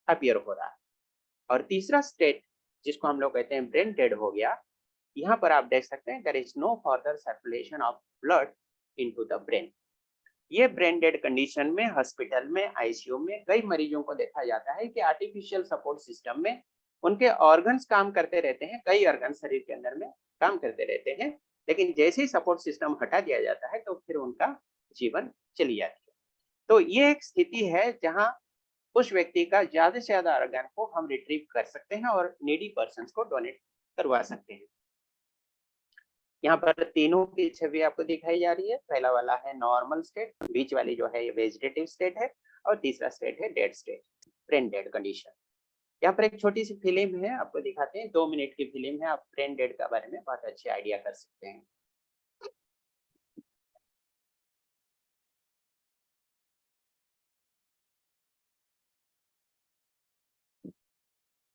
अपीयर हो रहा है। और तीसरा स्टेट जिसको हम लोग कहते हैं ब्रेन डेड हो गया, यहाँ पर आप देख सकते हैं there is no further circulation of blood into the brain. ये ब्रेन डेड कंडीशन में हॉस्पिटल में, आईसीयू में कई मरीजों को देखा जाता है कि आर्टिफिशियल सपोर्ट सिस्टम में उनके ऑर्गन्स काम करते रहते हैं, कई ऑर्गन शरीर के अंदर में काम करते रहते हैं, लेकिन जैसे ही सपोर्ट सिस्टम हटा दिया जाता है तो फिर उनका जीवन चली जाती है। तो ये एक स्थिति है जहाँ उस व्यक्ति का ज्यादा से ज्यादा ऑर्गन को हम रिट्रीव कर सकते हैं और नीडी पर्सन को डोनेट करवा सकते हैं। यहाँ पर तीनों की छवि आपको दिखाई जा रही है। पहला वाला है नॉर्मल स्टेट, बीच वाली जो है ये वेजिटेटिव स्टेट है, और तीसरा स्टेट है dead state, brain dead condition. यहाँ पर एक छोटी सी फिल्म है, आपको दिखाते हैं, 2 मिनट की फिल्म है, आप ब्रेन डेड के बारे में बहुत अच्छे आइडिया कर सकते हैं।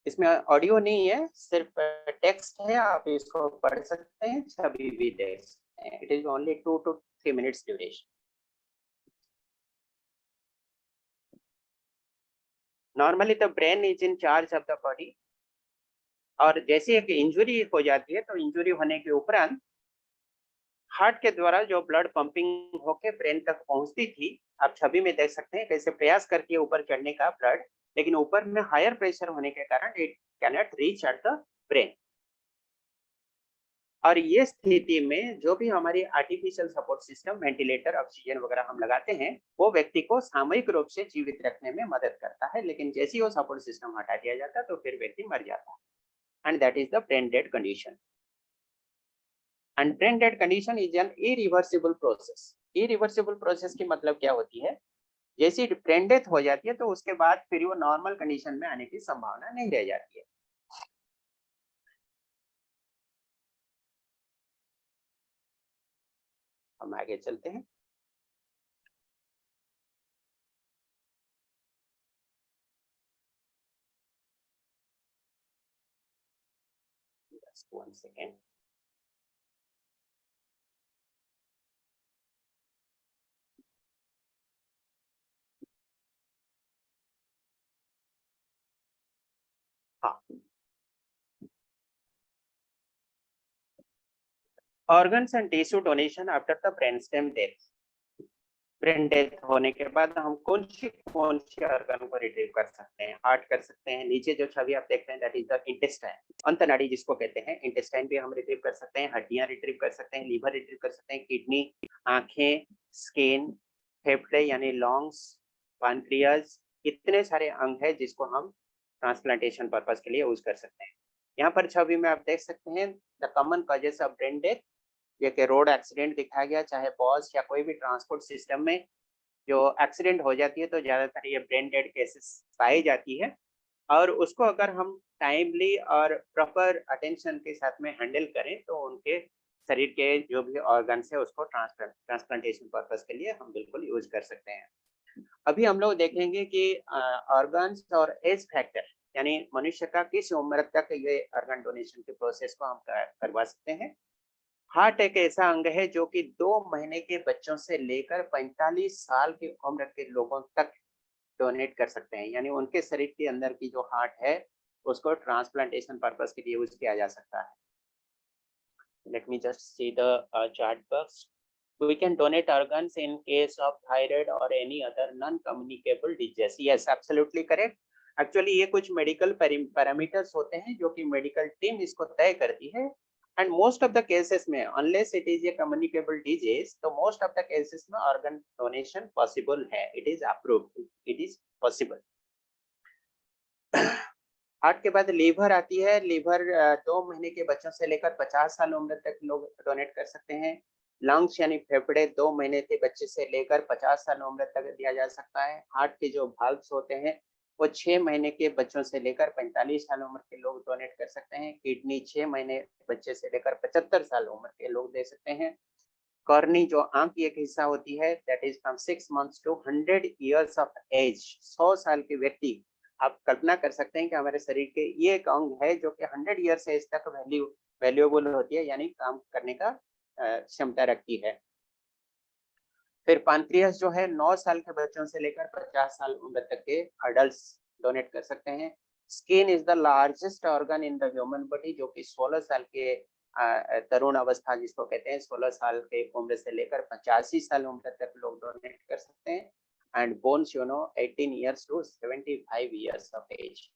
इसमें ऑडियो नहीं है, सिर्फ टेक्स्ट है, आप इसको पढ़ सकते हैं, छवि भी देख सकते हैं। It is only 2 to 3 minutes duration. Normally the brain is in charge of the body, और जैसे एक इंजुरी हो जाती है तो इंजुरी होने के उपरांत हार्ट के द्वारा जो ब्लड पंपिंग होके ब्रेन तक पहुंचती थी, आप छवि में देख सकते हैं कैसे प्रयास करती है ऊपर चढ़ने का ब्लड, लेकिन ऊपर में हायर प्रेशर होने के कारण it cannot reach at the brain. और ये स्थिति में जो भी हमारी artificial support system, ventilator, oxygen वगैरह हम लगाते हैं, वो व्यक्ति को सामयिक रूप से जीवित रखने में मदद करता है, लेकिन जैसे ही वो सपोर्ट सिस्टम हटा दिया जाता है तो फिर व्यक्ति मर जाता है, and that is the brain dead condition. And brain dead condition is an irreversible process. Irreversible process की मतलब क्या होती है? जैसी ब्रेन डेथ हो जाती है तो उसके बाद फिर वो नॉर्मल कंडीशन में आने की संभावना नहीं रह जाती है। हम आगे चलते हैं। Just 1 second. हाँ, organs and tissue donation after the brainstem death. Brain death होने के बाद हम कौन सी ऑर्गन को रिट्रीव कर सकते हैं? हार्ट कर सकते हैं। नीचे जो छवि आप देख रहे हैं दैट इज द इंटेस्टाइन, अंतनाड़ी जिसको कहते हैं। इंटेस्टाइन भी हम रिट्रीव कर सकते हैं, हड्डियां रिट्रीव कर सकते हैं, लीवर रिट्रीव कर सकते हैं, किडनी, आंखें, स्किन, फेफड़े यानी लंग्स, पैनक्रियाज, इतने सारे अंग है जिसको हम ट्रांसप्लांटेशन पर्पस के लिए यूज कर सकते हैं। यहाँ पर छवि में आप देख सकते हैं the common causes of brain death. ये कि रोड एक्सीडेंट दिखाया गया, चाहे बस या कोई भी ट्रांसपोर्ट सिस्टम में जो एक्सीडेंट हो जाती है तो ज्यादातर ये ब्रेन डेड केसेस पाई जाती है, और उसको अगर हम टाइमली और प्रॉपर अटेंशन के साथ में हैंडल करें तो उनके शरीर के जो भी ऑर्गन्स है उसको ट्रांसप्लांटेशन पर्पस के लिए हम बिल्कुल यूज कर सकते हैं। अभी हम लोग देखेंगे कि ऑर्गन्स और एज फैक्टर यानी मनुष्य का किस उम्र तक ये ऑर्गन डोनेशन के प्रोसेस को हम करवा सकते हैं। हार्ट एक ऐसा अंग है जो कि 2 महीने के बच्चों से लेकर 45 साल की उम्र के लोगों तक डोनेट कर सकते हैं, यानी उनके शरीर के अंदर की जो हार्ट है उसको ट्रांसप्लांटेशन पर्पस के लिए यूज किया जा सकता है। Let me just see the chart box. We can donate organs in case of thyroid or any other non-communicable disease. Yes, absolutely correct. Actually ये कुछ मेडिकल पैरामीटर्स होते हैं जो कि मेडिकल टीम इसको तय करती है, and most of the cases में unless it is a communicable disease तो मोस्ट ऑफ द केसेस में ऑर्गन डोनेशन पॉसिबल है। It is approved, it is possible. Heart के बाद लीवर आती है। लीवर 2 महीने के बच्चों से लेकर 50 साल उम्र तक लोग डोनेट कर सकते हैं। लंग्स यानी फेफड़े 2 महीने के बच्चे से लेकर 50 साल उम्र तक दिया जा सकता है। हार्ट के जो वाल्व्स होते हैं वो 6 महीने के बच्चों से लेकर 45 साल उम्र के लोग डोनेट कर सकते हैं। किडनी 6 महीने बच्चे से लेकर 75 साल उम्र के लोग दे सकते हैं। कॉर्नी जो आंख की एक हिस्सा होती है that is from 6 months to 100 years of age. 100 साल के व्यक्ति, आप कल्पना कर सकते हैं कि हमारे शरीर के ये एक अंग है जो कि 100 इयर्स एज तक वैल्यूएबल होती है, यानी काम करने का क्षमता रखती है। फिर पैनक्रियास जो है 9 साल के बच्चों से लेकर 50 साल उम्र तक के अडल्ट्स डोनेट कर सकते हैं। Skin is the largest organ in the human body जो कि 16 साल के तरुण अवस्था जिसको कहते हैं, 16 साल के उम्र से लेकर 85 साल उम्र तक लोग डोनेट कर सकते हैं। And bones 18 years to 75 years of age.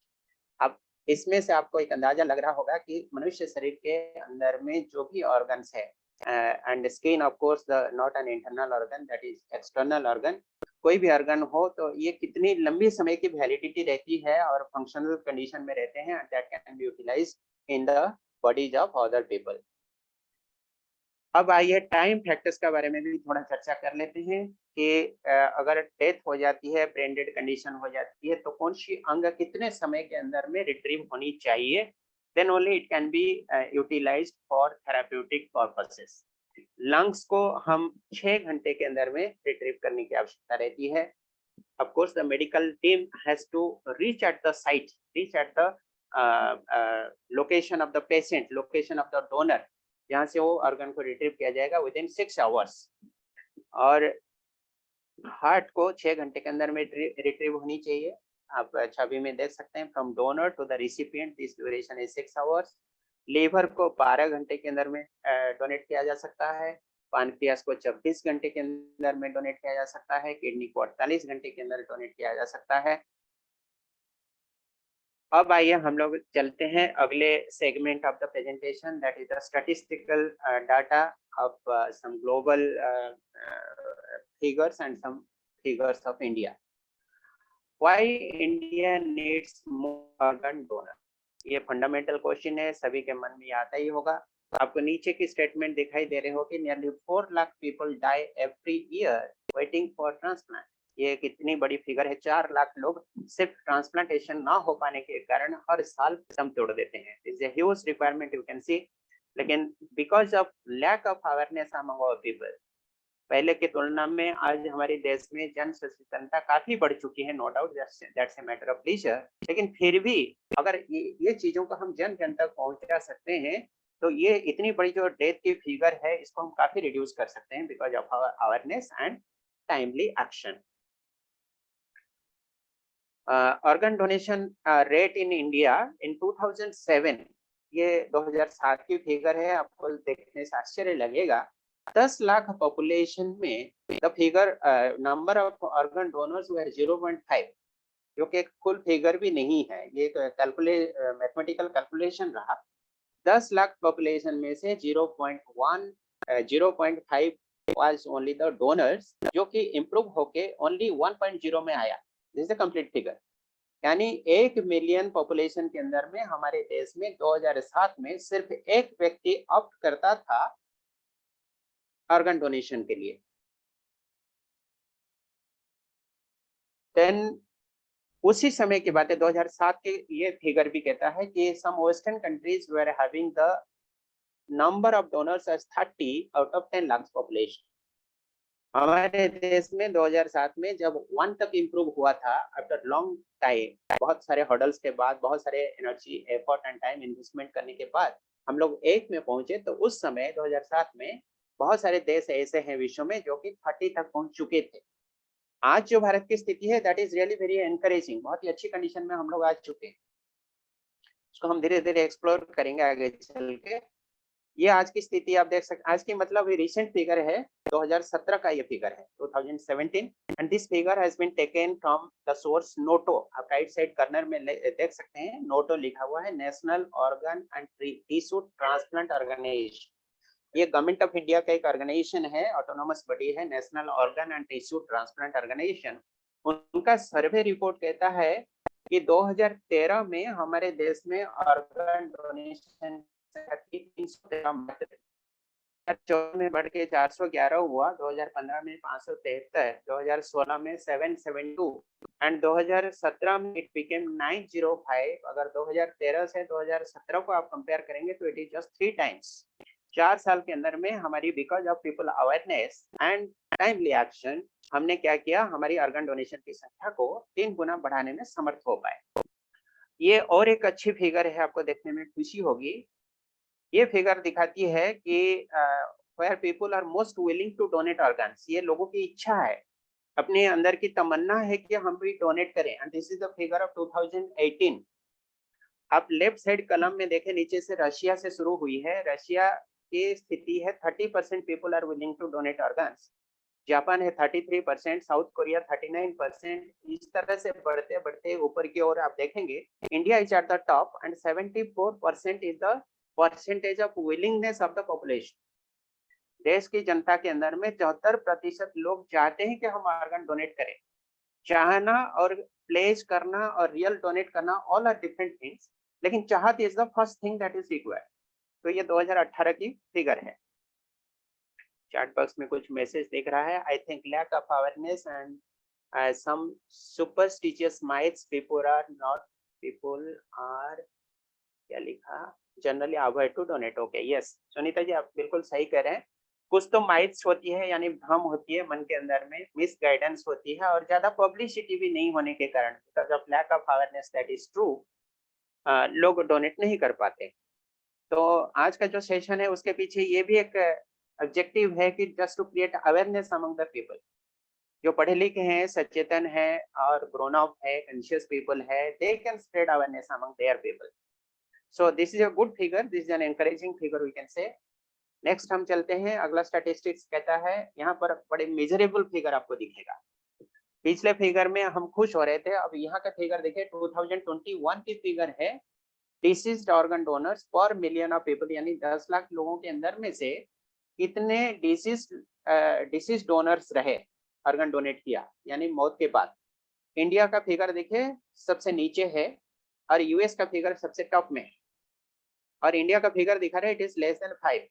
अब इसमें से आपको एक अंदाजा लग रहा होगा कि मनुष्य शरीर के अंदर में जो भी ऑर्गन्स है, and skin of course the not an internal organ, that is external organ, कोई भी ऑर्गन हो तो ये कितनी लंबी समय की वैलिडिटी रहती है और फंक्शनल कंडीशन में रहते हैं, that can be utilized in the bodies of other people. अब आइए टाइम फैक्टर्स के बारे में भी थोड़ा चर्चा कर लेते हैं कि अगर डेथ हो जाती है, ब्रेन डेड कंडीशन हो जाती है तो कौन सी अंग कितने समय के अंदर में रिट्रीव होनी चाहिए, then only it can be utilized for therapeutic purposes. Lungs को हम 6 घंटे के अंदर में रिट्रीव करने की आवश्यकता रहती है। Of course, the medical team has to reach at the site, reach at the location of the patient, location of the donor, जहाँ से वो ऑर्गन को रिट्रीव किया जाएगा within 6 hours. और हार्ट को 6 घंटे के अंदर में रिट्रीव होनी चाहिए। आप छवि में देख सकते हैं from donor to the recipient this duration is 6 hours. Liver को 12 घंटे के अंदर में डोनेट किया जा सकता है। पैनक्रियास को 24 घंटे के अंदर में डोनेट किया जा सकता है। किडनी को 48 घंटे के अंदर डोनेट किया जा सकता है। अब आइए हम लोग चलते हैं अगले segment of the presentation, that is the statistical data of some global figures and some figures of India. Why India needs more organ donor, ये फंडामेंटल क्वेश्चन है, सभी के मन में आता ही होगा। आपको नीचे की स्टेटमेंट दिखाई दे रहे हो कि nearly 4 lakh people die every year waiting for transplant. ये कितनी बड़ी फिगर है, 4 लाख लोग सिर्फ ट्रांसप्लांटेशन ना हो पाने के कारण हर साल दम तोड़ देते हैं। It's a huge requirement you can see, लेकिन because of lack of awareness among our people, पहले की तुलना में आज हमारे देश में जन सचेतनता काफी बढ़ चुकी है, no doubt, that's a matter of pleasure. लेकिन फिर भी अगर ये चीजों को हम जन जन तक पहुंचा सकते हैं तो ये इतनी बड़ी जो डेथ की फिगर है इसको हम काफी रिड्यूस कर सकते हैं because of our awareness and timely action. Organ donation rate in India in 2007, ये 2007 की फिगर है, आपको देखने से आश्चर्य लगेगा। 10 लाख पॉपुलेशन में the figure number of organ donors were 0.5, जो कि फुल फिगर भी नहीं है, ये तो मैथमेटिकल कैलकुलेशन रहा। 10 लाख पॉपुलेशन में से 0.5 वाज ओनली द डोनर्स, जो कि इम्प्रूव होके ओनली 1.0 में आया। This is the complete figure, यानी 1 मिलियन पॉपुलेशन के अंदर में हमारे देश में 2007 में सिर्फ एक व्यक्ति ऑप्ट करता था ऑर्गन डोनेशन के लिए। देन उसी समय की बात है, 2007 के ये फिगर भी कहता है कि some western countries were having the number of donors as 30 out of 10 lakh population. हमारे देश में 2007 में जब 1 तक इम्प्रूव हुआ था आफ्टर लॉन्ग टाइम, बहुत सारे हर्डल्स के बाद, बहुत सारे energy, effort and time investment करने के बाद हम लोग 1 में पहुंचे, तो उस समय 2007 में बहुत सारे देश ऐसे हैं विश्व में जो कि 30 तक पहुंच चुके थे। आज जो भारत की स्थिति है that is really very encouraging, बहुत ही अच्छी कंडीशन में हम लोग आ चुके हैं। इसको हम धीरे धीरे एक्सप्लोर करेंगे आगे चल के। ये आज की स्थिति आप देख सकते, आज की मतलब रिसेंट फिगर है, 2017 का ये फिगर है, 2017, and this figure has been taken from the source NOTTO. आप राइट साइड कॉर्नर में देख सकते हैं नोटो लिखा हुआ है, national organ and tissue transplant organisation. ये गवर्नमेंट ऑफ इंडिया का एक ऑर्गेनाइजेशन है, ऑटोनोमस बॉडी है, national organ and tissue transplant organisation. उनका सर्वे रिपोर्ट कहता है कि 2013 में हमारे देश में ऑर्गन डोनेशन 2014 में बढ़ के 411 हुआ, 2015 में 573, 2016 में 772 एंड 2017 में इट बिकेम 905। अगर 2013 से 2017 को आप कंपेयर करेंगे तो इट इज जस्ट 3 टाइम्स। 4 साल के अंदर में हमारी because of people awareness and timely action हमने क्या किया, हमारी ऑर्गन डोनेशन की संख्या को 3 गुना बढ़ाने में समर्थ हो पाए। ये और एक अच्छी फिगर है, आपको देखने में खुशी होगी। ये फिगर दिखाती है कि where people are most willing to donate organs, ये लोगों की इच्छा है, अपने अंदर की तमन्ना है कि हम भी डोनेट करें, and this is the figure of 2018। आप लेफ्ट साइड कॉलम में देखें, नीचे से रशिया से शुरू हुई है, रशिया की स्थिति है 30% people are willing to donate organs, Japan है 33%, साउथ कोरिया 39%, इस तरह से बढ़ते बढ़ते ऊपर की ओर आप देखेंगे India is at the top and 74% is the percentage of willingness of the population. देश की जनता के अंदर में 74% लोग चाहते हैं कि हम ऑर्गन डोनेट करें। चाहना और प्लेस करना और रियल डोनेट करना ऑल आर डिफरेंट थिंग्स, लेकिन चाहत is the first thing that is required. तो ये 2018 की फिगर है। चैट बॉक्स में कुछ मैसेज दिख रहा है, I think lack of awareness and some superstitious myths people are क्या लिखा, generally avoid to donate. Okay, yes Sunita ji आप बिल्कुल सही कह रहे हैं। कुछ तो माइट्स होती है, यानी भ्रम होती है मन के अंदर में, मिस गाइडेंस होती है, और ज्यादा पब्लिसिटी भी नहीं होने के कारण, because of lack of awareness that is true, लोग डोनेट नहीं कर पाते। तो आज का जो सेशन है उसके पीछे ये भी एक ऑब्जेक्टिव है कि just to create awareness among the people. जो पढ़े लिखे हैं, सचेतन है और ग्रोन अप है, कॉन्शियस पीपल है, they can spread awareness among their people. So this is a good figure, this is an encouraging figure we can say. Next हम चलते हैं, अगला स्टैटिस्टिक्स कहता है, यहाँ पर बड़े मेजरेबल फिगर आपको दिखेगा। पिछले फिगर में हम खुश हो रहे थे, अब यहाँ का फिगर देखिए 2021 की फिगर है डिसीज्ड ऑर्गन डोनर्स पर मिलियन ऑफ पीपल, यानी 10 लाख लोगों के अंदर में से कितने डिसीज डोनर्स रहे, ऑर्गन डोनेट किया यानी मौत के बाद। इंडिया का फिगर देखिए सबसे नीचे है और यूएस का फिगर सबसे टॉप में है, और इंडिया का फिगर दिखा रहा है it is less than 5।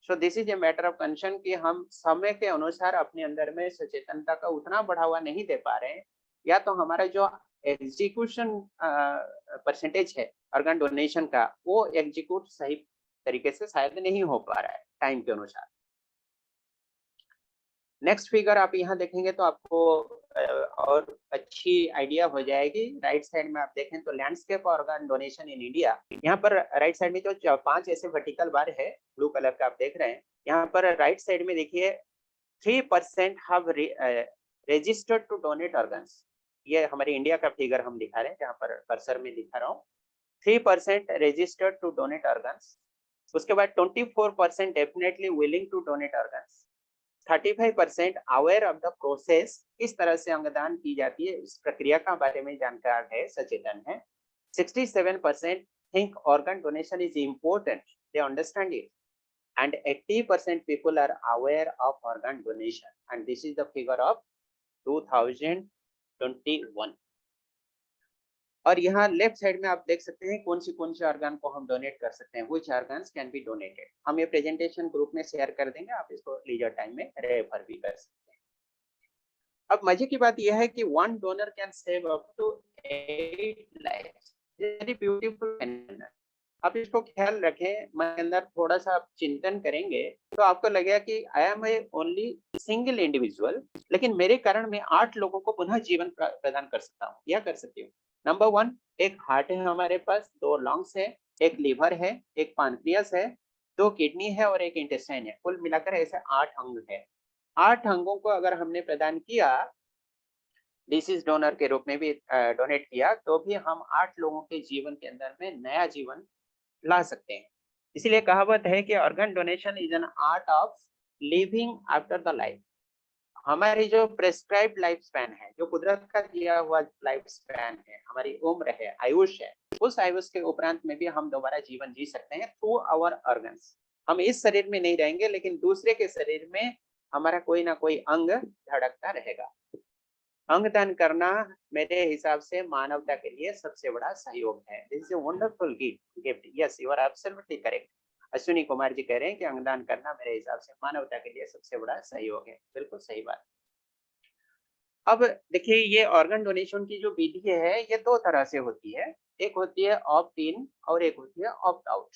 So this is a matter of concern कि हम समय के अनुसार अपने अंदर में सचेतनता का उतना बढ़ावा नहीं दे पा रहे हैं, या तो हमारा जो एग्जीक्यूशन परसेंटेज है ऑर्गन डोनेशन का वो एग्जीक्यूट सही तरीके से शायद नहीं हो पा रहा है टाइम के अनुसार। नेक्स्ट फिगर आप यहाँ देखेंगे तो आपको और अच्छी आइडिया हो जाएगी। राइट साइड में आप देखें तो landscape organ donation in India, यहाँ पर राइट साइड में जो 5 ऐसे वर्टिकल बार है ब्लू कलर का आप देख रहे हैं, यहाँ पर राइट साइड में देखिए 3% have registered to donate organs. ये हमारे इंडिया का फिगर हम दिखा रहे हैं, जहाँ पर कर्सर में दिखा रहा हूँ 3% रजिस्टर्ड टू डोनेट ऑर्गन्स। उसके बाद 24% definitely willing to donate organs, 35% aware of the process, किस तरह से अंगदान की जाती है इस प्रक्रिया का बारे में जानकार है, सचेतन है। 67% think organ donation is important, they understand it, and 80% people are aware of organ donation, and this is the figure of 2021। और यहाँ लेफ्ट साइड में आप देख सकते हैं कौन से ऑर्गन को हम डोनेट कर सकते हैं, which organs can be donated। हम ये प्रेजेंटेशन ग्रुप में शेयर कर देंगे, आप इसको लीजर टाइम में रेफर भी कर सकते हैं। अब मजे की बात यह है कि 1 donor can save up to 8 lives, very beautiful. आप इसको ख्याल रखें, मन के अंदर थोड़ा सा आप चिंतन करेंगे तो आपको लगेगा कि I am a only single individual, लेकिन मेरे कारण मैं 8 लोगों को पुनः जीवन प्रदान कर सकता हूँ या कर सकती हूँ। नंबर 1, एक हार्ट है हमारे पास, 2 लंग्स है, एक लिवर है, एक पानक्रियास है, 2 किडनी है और एक इंटेस्टाइन है। कुल मिलाकर ऐसे 8 अंग है। 8 अंगों को अगर हमने प्रदान किया, डिसीज डोनर के रूप में भी डोनेट किया, तो भी हम 8 लोगों के जीवन के अंदर में नया जीवन ला सकते हैं। इसलिए कहावत है कि organ donation is an art of living after the life. हमारी जो प्रेस्क्राइब्ड लाइफ स्पैन है, जो कुदरत का दिया हुआ लाइफ स्पैन है, हमारी उम्र है, आयुष है, उस आयुष के उपरांत में भी हम दोबारा जीवन जी सकते हैं थ्रू आवर ऑर्गन्स। हम इस शरीर में नहीं रहेंगे, लेकिन दूसरे के शरीर में हमारा कोई ना कोई अंग धड़कता रहेगा। अंगदान करना मेरे हिसाब से मानवता के लिए सबसे बड़ा सहयोग है। This is a wonderful gift. Yes, you are absolutely correct. Ashwini Kumar ji कह रहे हैं कि अंगदान करना मेरे हिसाब से मानवता के लिए सबसे बड़ा सहयोग है। बिल्कुल सही बात। अब देखिए, ये ऑर्गन डोनेशन की जो विधि है ये 2 तरह से होती है। एक होती है ऑप्ट इन और एक होती है ऑप्ट आउट।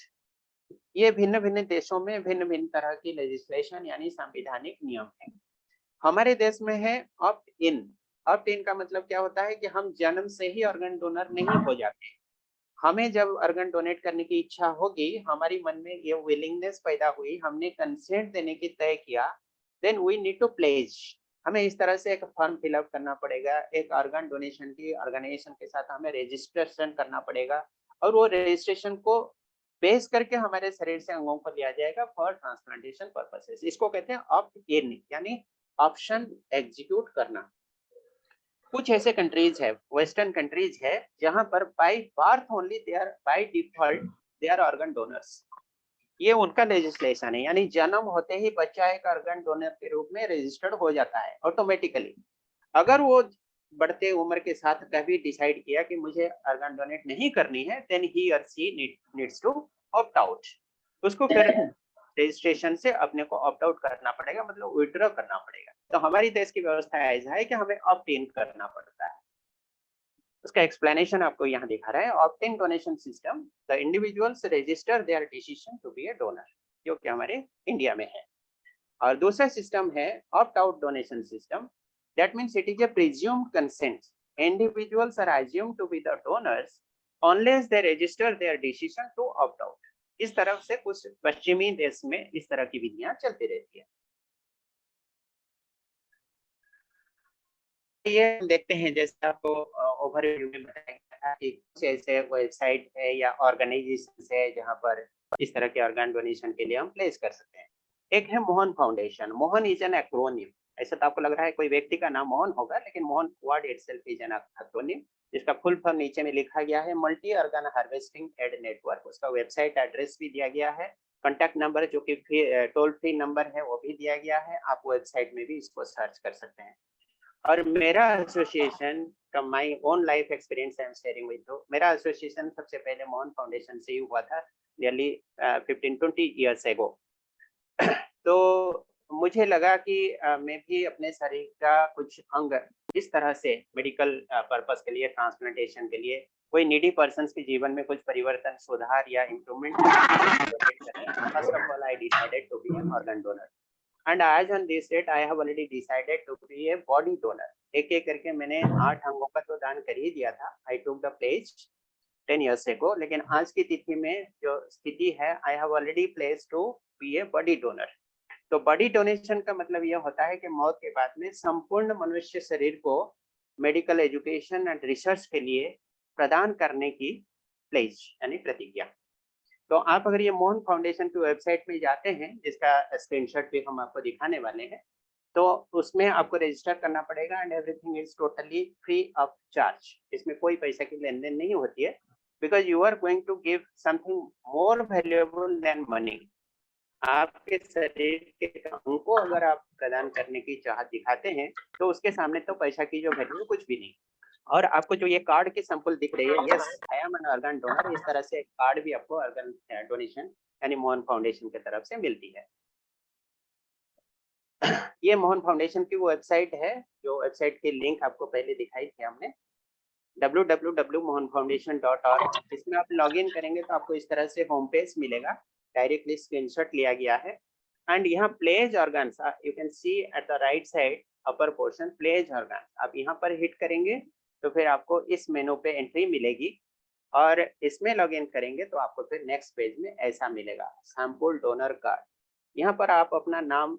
ये भिन्न भिन्न देशों में भिन्न भिन्न तरह की लेजिस्लेशन यानी संवैधानिक नियम है। हमारे देश में है ऑप्ट इन। ऑप्ट इन का मतलब क्या होता है कि हम जन्म से ही ऑर्गन डोनर नहीं हो जाते। हमें जब ऑर्गन डोनेट करने की इच्छा होगी, हमारी मन में ये विलिंगनेस पैदा हुई, हमने कंसेंट देने की तय किया, then we need to pledge. हमें इस तरह से एक फॉर्म फिलअप करना पड़ेगा, एक ऑर्गन डोनेशन की ऑर्गेनाइजेशन के साथ हमें रजिस्ट्रेशन करना पड़ेगा, और वो रजिस्ट्रेशन को बेस करके हमारे शरीर से अंगों को लिया जाएगा फॉर ट्रांसप्लांटेशन पर्पसेस। इसको कहते हैं ऑप्ट इन, यानी ऑप्शन एग्जीक्यूट करना। कुछ ऐसे कंट्रीज है, वेस्टर्न कंट्रीज है, जहां पर by birth only they are by default they are organ donors. ये उनका लेजिस्लेशन है, यानी जन्म होते ही बच्चा एक ऑर्गन डोनर के रूप में रजिस्टर्ड हो जाता है ऑटोमेटिकली। अगर वो बढ़ते उम्र के साथ कभी डिसाइड किया कि मुझे ऑर्गन डोनेट नहीं करनी है, देन ही और सी नीड्स टू ऑप्ट आउट। उसको फिर रजिस्ट्रेशन से अपने को ऑप्ट आउट करना पड़ेगा, मतलब विड्रॉ करना पड़ेगा। तो हमारी देश की व्यवस्था ऐसा है कि हमें ऑप्ट इन करना पड़ता है। उसका एक्सप्लेनेशन आपको यहाँ दिखा रहा है। Opt in donation system, the individuals register their decision to be a donor, जो कि हमारे इंडिया में है। और दूसरा सिस्टम है opt out donation system. That means it is a presumed consent. Individuals are assumed to be the donors unless they register their decision to opt out। इस तरफ से कुछ पश्चिमी देश में इस तरह की विधियां चलती रहती है। ये देखते हैं, जैसे आपको ओवरव्यू में बताया था कि कुछ ऐसे वेबसाइट है या ऑर्गेनाइजेशन है जहां पर इस तरह के ऑर्गन डोनेशन के लिए हम प्लेस कर सकते हैं। एक है Mohan foundation. Mohan is an acronym, ऐसा तो आपको लग रहा है कोई व्यक्ति का नाम मोहन होगा, लेकिन Mohan word itself is an acronym, जिसका फुल फॉर्म नीचे में लिखा गया है multi organ harvesting aid network. उसका वेबसाइट एड्रेस भी दिया गया है, कॉन्टैक्ट नंबर जो कि टोल फ्री नंबर है वो भी दिया गया है, आप वेबसाइट में भी इसको सर्च कर सकते हैं। और मेरा association from my own life experience I am sharing with you, मेरा एसोसिएशन सबसे पहले मोहन फाउंडेशन से ही हुआ था नियरली 15-20 ईयर्स एगो। तो मुझे लगा कि मैं भी अपने शरीर का कुछ अंग इस तरह से मेडिकल पर्पस के लिए, ट्रांसप्लांटेशन के लिए, कोई नीडी पर्सन के जीवन में कुछ परिवर्तन, सुधार या improvement first of all I decided to be an organ donor and आज on this date I have already decided to be a body donor. एक एक करके मैंने 8 अंगों का तो दान कर ही दिया था, I took the pledge 10 years ago, लेकिन आज की तिथि में जो स्थिति है, I have already place to be a body donor. तो बॉडी डोनेशन का मतलब यह होता है कि मौत के बाद में संपूर्ण मनुष्य शरीर को मेडिकल एजुकेशन एंड रिसर्च के लिए प्रदान करने की प्लेज यानी प्रतिज्ञा। तो आप अगर ये मोहन फाउंडेशन की वेबसाइट में जाते हैं, जिसका स्क्रीनशॉट भी हम आपको दिखाने वाले हैं, तो उसमें आपको रजिस्टर करना पड़ेगा and everything is totally free of charge. इसमें कोई पैसा की लेन देन नहीं होती है, because you are going to give something more valuable than money. आपके शरीर के अंग को अगर आप प्रदान करने की चाहत दिखाते हैं, तो उसके सामने तो पैसा की जो वैल्यू है कुछ भी नहीं। और आपको जो ये कार्ड की सैंपल दिख रही है, yes I am N organ donor, इस तरह से कार्ड भी आपको ऑर्गन डोनेशन यानी मोहन फाउंडेशन की तरफ से मिलती है। ये मोहन फाउंडेशन की वो वेबसाइट है, जो वेबसाइट की लिंक आपको पहले दिखाई थी हमने, www.mohanfoundation.org। इसमें आप लॉगिन करेंगे तो आपको इस तरह से होम पेज मिलेगा, डायरेक्टली स्क्रीनशॉट लिया गया है। एंड यहाँ pledge organs you can see at the right side upper portion, pledge organs, आप यहाँ पर हिट करेंगे तो फिर आपको इस मेनू पे एंट्री मिलेगी और इसमें लॉगिन करेंगे तो आपको फिर नेक्स्ट पेज में ऐसा मिलेगा, सैंपल डोनर कार्ड। यहाँ पर आप अपना नाम,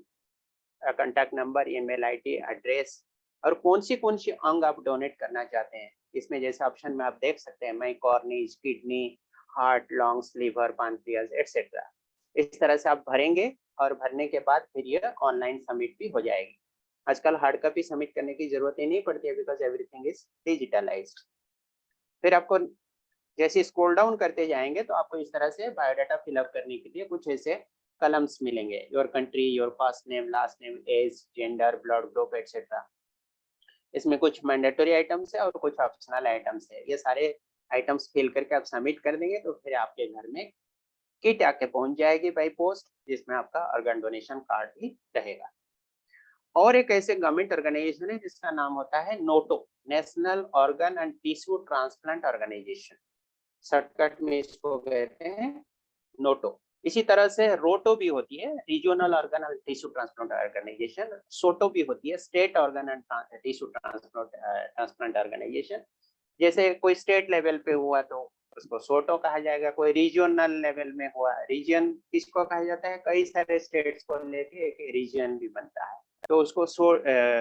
contact number, email ID, address और कौन सी अंग आप डोनेट करना चाहते हैं, इसमें जैसे ऑप्शन में आप देख सकते हैं, मैं corneas, kidney, heart, lungs, liver, pancreas etcetera. इस तरह से आप भरेंगे और भरने के बाद फिर ये ऑनलाइन सबमिट भी हो जाएगी। आजकल हार्ड कॉपी सबमिट करने की जरूरत ही नहीं पड़ती है, बिकॉज एवरीथिंग इज डिजिटलाइज्ड। फिर आपको जैसे स्क्रॉल डाउन करते जाएंगे तो आपको इस तरह से बायोडाटा फिलअप करने के लिए कुछ ऐसे कलम्स मिलेंगे, your country, your first name, last name, age, gender, blood group etcetera. इसमें कुछ मैंडेटरी आइटम्स है और कुछ ऑप्शनल आइटम्स है। ये सारे आइटम्स फिल करके आप सबमिट कर देंगे तो फिर आपके घर में किट आके पहुंच जाएगी बाय पोस्ट, जिसमें आपका ऑर्गन डोनेशन कार्ड भी रहेगा। और एक ऐसे गवर्नमेंट ऑर्गेनाइजेशन है जिसका नाम होता है NOTTO, national organ and tissue transplant organisation, shortcut में इसको कहते हैं नोटो। इसी तरह से रोटो भी होती है, regional organ and tissue transplant organisation. SOTTO भी होती है, state organ and tissue transplant organisation. जैसे कोई स्टेट लेवल पे हुआ तो उसको सोटो कहा जाएगा, कोई रीजनल लेवल में हुआ, रीजन किसको कहा जाता है, कई सारे स्टेट्स को लेके एक रीजन भी बनता है तो उसको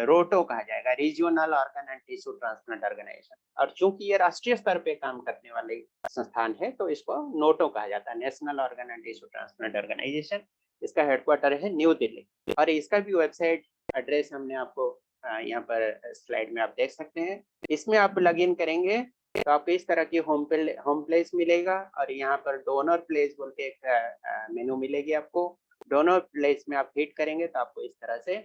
रोटो कहा जाएगा, regional organ and tissue transplant organisation. और चूंकि ये राष्ट्रीय स्तर पे काम करने वाले संस्थान है तो इसको नोटो कहा जाता है, national organ and tissue transplant organisation. इसका हेडक्वार्टर है न्यू दिल्ली और इसका भी वेबसाइट एड्रेस हमने आपको यहाँ पर स्लाइड में आप देख सकते हैं। इसमें आप लॉगिन करेंगे तो आपको इस तरह की होम प्लेस मिलेगा और यहाँ पर डोनर प्लेस बोल के एक मेनू मिलेगी आपको। डोनर प्लेस में आप हिट करेंगे तो आपको इस तरह से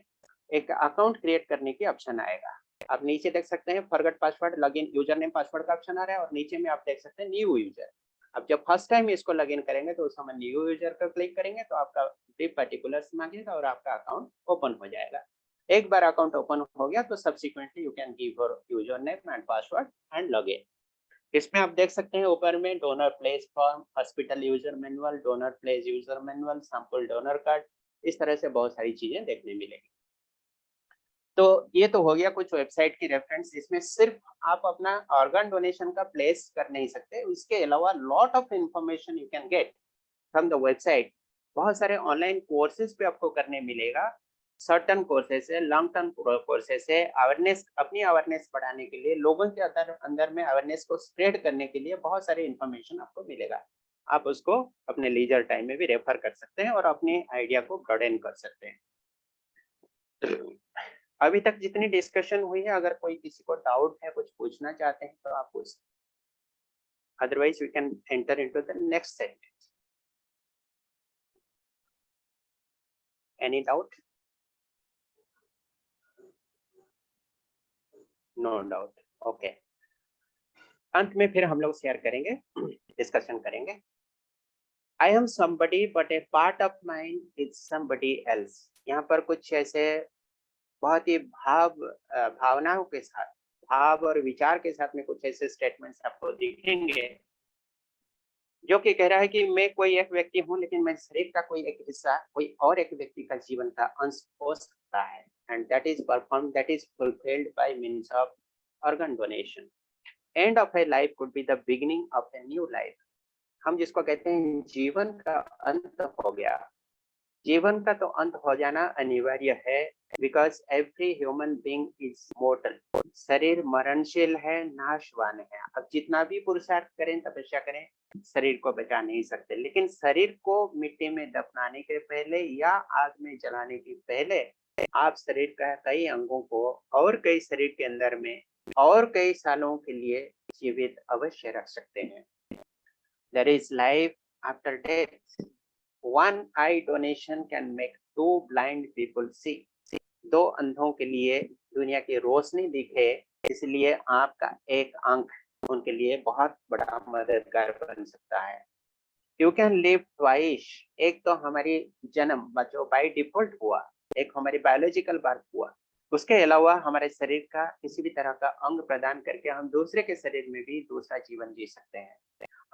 एक अकाउंट क्रिएट करने की ऑप्शन आएगा। आप नीचे देख सकते हैं forget password, login user name password का ऑप्शन आ रहा है और नीचे में आप देख सकते हैं न्यू यूजर। अब जब फर्स्ट टाइम इसको लॉगिन करेंगे तो उस समय न्यू यूजर पर क्लिक करेंगे तो आपका ब्रीफ पर्टिकुलर्स मांगेगा और आपका अकाउंट ओपन हो जाएगा। एक बार अकाउंट ओपन हो गया तो subsequently you can give your user name and password and log in. इसमें आप देख सकते हैं ऊपर में donor place form, hospital user manual, donor place user manual, sample donor card, इस तरह से बहुत सारी चीजें देखने मिलेगी। तो ये तो हो गया कुछ वेबसाइट की रेफरेंस। इसमें सिर्फ आप अपना ऑर्गन डोनेशन का प्लेस कर नहीं सकते, इसके अलावा lot of information you can get from the website. बहुत सारे ऑनलाइन कोर्सेज पे आपको करने मिलेगा, सर्टन कोर्सेज है, लॉन्ग टर्म कोर्सेज है, अवेयरनेस, अपनी अवेयरनेस बढ़ाने के लिए, लोगों के अंदर में अवेयरनेस को स्प्रेड करने के लिए बहुत सारे इन्फॉर्मेशन आपको मिलेगा। आप उसको अपने लीजर टाइम में भी रेफर कर सकते हैं और अपने आइडिया को ब्रॉडेन कर सकते हैं। अभी तक जितनी डिस्कशन हुई है, अगर कोई किसी को डाउट है, कुछ पूछना चाहते हैं तो आप पूछ, otherwise we can enter into the next segment. Any doubt? No doubt, okay. अंत में फिर हम लोग शेयर करेंगे, डिस्कशन करेंगे। I am somebody but a part of mind is somebody else। यहाँ पर कुछ ऐसे बहुत ही भावनाओं के साथ, भाव और विचार के साथ में कुछ ऐसे स्टेटमेंट्स आपको दिखेंगे जो कि कह रहा है कि मैं कोई एक व्यक्ति हूँ, लेकिन मैं शरीर का कोई एक हिस्सा कोई और एक व्यक्ति का जीवन का अंश हो सकता है, and that is perform, that is fulfilled by means of organ donation. End of A life could be the beginning of a new life. हम जिसको कहते हैं जीवन का अंत हो गया, जीवन का तो अंत हो जाना अनिवार्य है, because every human being is mortar. शरीर मरणशील है, नाशवान है। अब जितना भी पुरुषार्थ करें, तपस्या करें, शरीर को बचा नहीं सकते। लेकिन शरीर को मिट्टी में दफनाने के पहले या आग में जलाने के पहले आप शरीर का कई अंगों को और कई शरीर के अंदर में और कई सालों के लिए जीवित अवश्य रख सकते हैं। There is life after death. One eye donation can make two blind people see. दो अंधों के लिए दुनिया की रोशनी दिखे, इसलिए आपका एक आंख उनके लिए बहुत बड़ा मददगार बन सकता है। You can live twice। एक तो हमारी जन्म जो बाय डिफॉल्ट हुआ, एक हमारी बायोलॉजिकल बर्थ हुआ, उसके अलावा हमारे शरीर का किसी भी तरह का अंग प्रदान करके हम दूसरे के शरीर में भी दूसरा जीवन जी सकते हैं।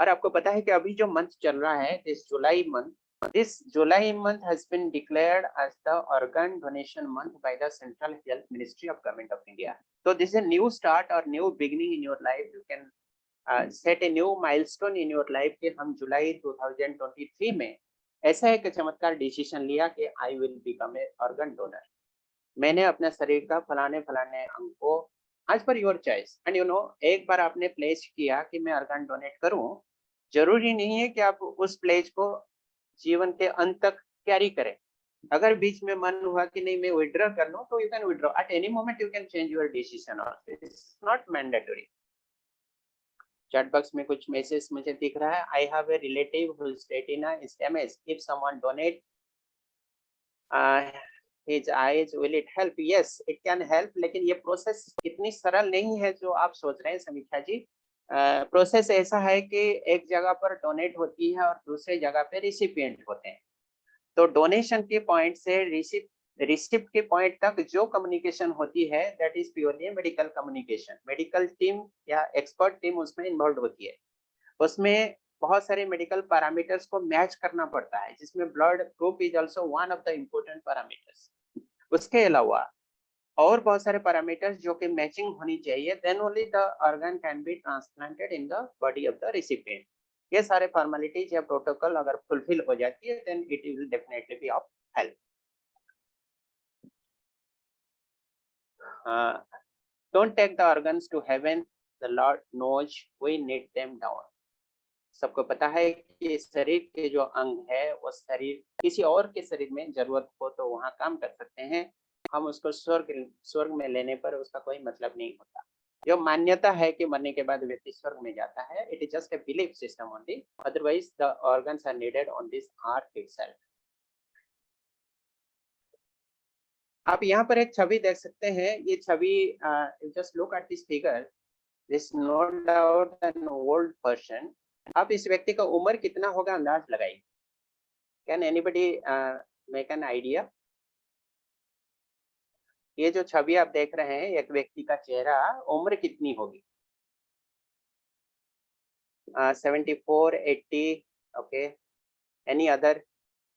और आपको पता है कि अभी जो मंथ चल रहा है, this July month has been declared as the organ donation month by the central health ministry of government of India. तो this is a new start और new beginning in your life. You can set a new milestone in your life कि हम जुलाई 2023 में ऐसा एक चमत्कार decision लिया कि I will become a organ donor. मैंने अपने शरीर का फलाने अंग को आज per your choice. And you know, एक बार आपने प्लेज किया कि मैं ऑर्गन डोनेट करूं, जरूरी नहीं है कि आप उस प्लेज को जीवन के अंत तक कैरी करें। अगर बीच में मन हुआ कि नहीं मैं विड्रॉ कर लूं, तो you can withdraw at any moment, you can change your decision also, it's not mandatory. Chat box में कुछ मैसेज मुझे दिख रहा है। I have a relative whose retina is damaged, if someone donate his eyes, will it help? Yes, it can help, लेकिन ये process इतनी सरल नहीं है जो आप सोच रहे हैं समीक्षा जी। प्रोसेस ऐसा है कि एक जगह पर डोनेट होती है और दूसरे जगह पे रिसिपिएंट होते हैं। तो डोनेशन के पॉइंट से रिसिप्ट के पॉइंट तक जो कम्युनिकेशन होती है, that is purely medical communication. Medical team या एक्सपर्ट टीम उसमें इन्वॉल्व होती है। उसमें बहुत सारे मेडिकल पैरामीटर्स को मैच करना पड़ता है, जिसमें blood group is also one of the important parameters. उसके अलावा और बहुत सारे पैरामीटर्स जो कि मैचिंग होनी चाहिए, then only the organ can be transplanted in the body of the recipient. ये सारे फॉर्मेलिटीज या प्रोटोकॉल अगर फुलफिल हो जाती है, then it will definitely be of help. Don't take the organs to heaven, the lord knows we need them down. सबको पता है कि शरीर के जो अंग है, वो शरीर किसी और के शरीर में जरूरत हो तो वहाँ काम कर सकते हैं। हम उसको स्वर्ग में लेने पर उसका कोई मतलब नहीं होता। जो मान्यता है कि मरने के बाद व्यक्ति स्वर्ग में जाता है, it is just a belief system only, otherwise the organs are needed on this earth itself. आप यहाँ पर एक छवि देख सकते हैं। ये छवि, just look at this figure, this no doubt an old person. आप इस व्यक्ति का उम्र कितना होगा अंदाज लगाइए। Can anybody make an idea? ये जो छवि आप देख रहे हैं, एक व्यक्ति का चेहरा, उम्र कितनी होगी? 74, 80, okay. Any other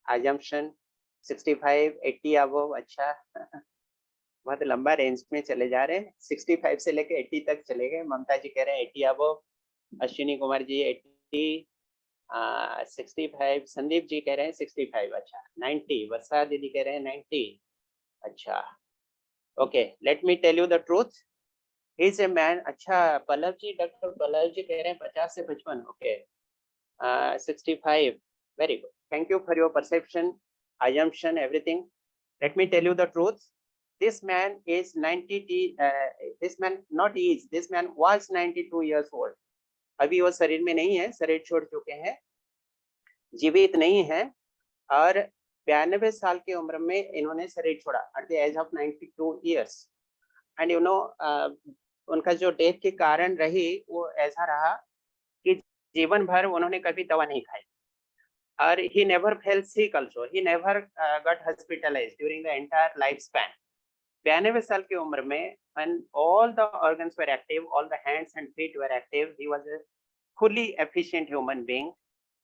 assumption? 65, 80 above? अच्छा, बहुत लंबा रेंज में चले जा रहे हैं। 65 से लेके 80 तक चले गए। ममता जी कह रहे हैं 80 अबव, अश्विनी कुमार जी 80, 65, संदीप जी कह रहे हैं 65, अच्छा 90, वर्षा दीदी कह रहे हैं 90, अच्छा okay. Let me tell you the truth, he is a man. अच्छा, पल्लव जी, डॉक्टर पल्लव जी कह रहे हैं 50 से 55, okay. 65, very good, thank you for your perception, assumption, everything. Let me tell you the truth, this man is 92 was 92 years old. अभी वो शरीर में नहीं है, शरीर छोड़ चुके हैं, जीवित नहीं है, और 92 साल की उम्र में इन्होंने शरीर छोड़ा at the age of 92 years. And you know उनका जो डेथ के कारण रही वो ऐसा रहा कि जीवन भर उन्होंने कभी दवा नहीं खाई, और he never fell sick also, he never got hospitalized during the entire lifespan. 92 साल की उम्र में when all the organs were active, all the hands and feet were active, he was a fully efficient human being.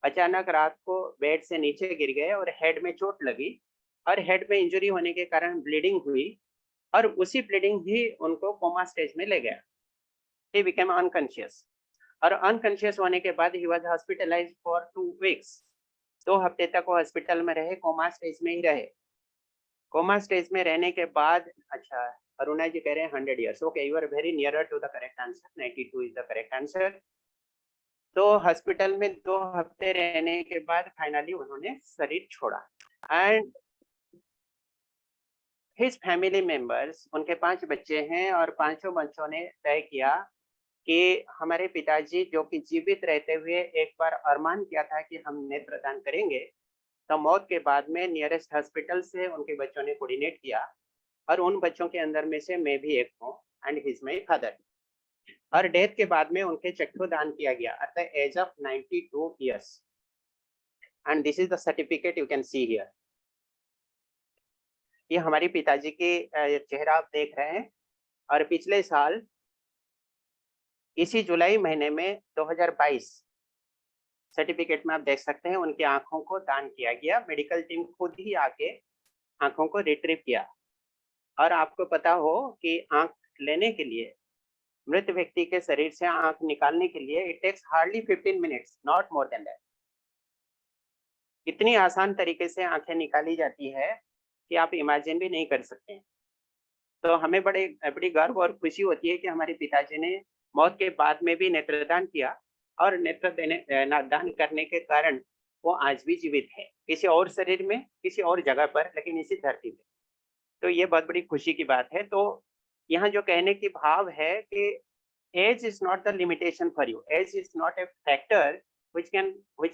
अचानक रात को bed से नीचे गिर गए और हेड में चोट लगी, और हेड में इंजरी होने के कारण ब्लीडिंग हुई, और उसी ब्लीडिंग ही उनको कोमा स्टेज में ले गया. He became unconscious, और अनकॉन्शियस होने के बाद he was hospitalised for 2 weeks. 2 हफ्ते तक वो हॉस्पिटल में रहे, कोमा स्टेज में ही रहे. कोमा स्टेज में रहने के बाद, अच्छा अरुणा जी कह रहे हैं 100 years. Okay, you are very nearer to the correct answer. 92 is the correct answer. तो हॉस्पिटल में 2 हफ्ते रहने के बाद फाइनली उन्होंने शरीर छोड़ा. एंड हिज फैमिली मेंबर्स, उनके 5 बच्चे हैं, और 5 बच्चों ने तय किया कि हमारे पिताजी जो कि जीवित रहते हुए एक बार अरमान किया था कि हम नेत्रदान करेंगे, तो मौत के बाद में नियरेस्ट हॉस्पिटल से उनके बच्चों ने कोऑर्डिनेट किया, और उन बच्चों के अंदर में से मैं भी एक हूँ, एंड हिज माय फादर. और डेथ के बाद में उनके चक्षुदान किया गया at the age of 92 years. And this is the certificate you can see here. ये हमारे पिताजी के चेहरा आप देख रहे हैं, और पिछले साल इसी जुलाई महीने में 2022 सर्टिफिकेट में आप देख सकते हैं उनकी आंखों को दान किया गया. मेडिकल टीम खुद ही आके आंखों को रिट्रीव किया. और आपको पता हो कि आंख लेने के लिए, मृत व्यक्ति के शरीर से आंख निकालने के लिए it takes hardly 15 minutes, not more than that. इतनी आसान तरीके से आंखें निकाली जाती है कि आप इमेजिन भी नहीं कर सकते. तो हमें बड़ी गर्व और खुशी होती है कि हमारे पिताजी ने मौत के बाद में भी नेत्रदान किया, और नेत्र दान करने के कारण वो आज भी जीवित है, किसी और शरीर में, किसी और जगह पर, लेकिन इसी धरती पे. तो ये बहुत बड़ी खुशी की बात है. तो यहाँ जो कहने की भाव है कि age is not the limitation for you, age is not a factor which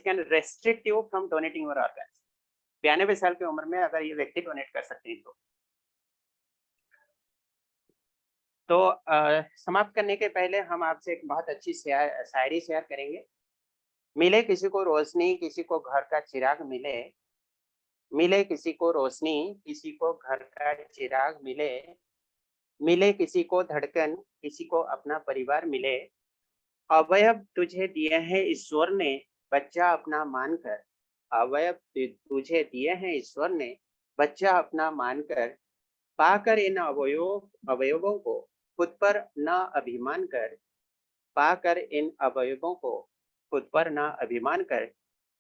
can restrict you from donating your organs. 92 साल की उम्र में अगर ये व्यक्ति डोनेट कर सकते हैं तो समाप्त करने के पहले हम आपसे एक बहुत अच्छी शायरी शेयर करेंगे. मिले किसी को रोशनी, किसी को घर का चिराग मिले, मिले किसी को रोशनी, किसी को घर का चिराग मिले, मिले किसी को धड़कन, किसी को अपना परिवार मिले. अवयव तुझे दिए हैं ईश्वर ने, बच्चा अपना मानकर. अवयव तुझे दिए हैं ईश्वर ने, बच्चा अपना मानकर. पाकर इन अवयवों को खुद पर न अभिमान कर. पाकर इन अवयवों को खुद पर न अभिमान कर.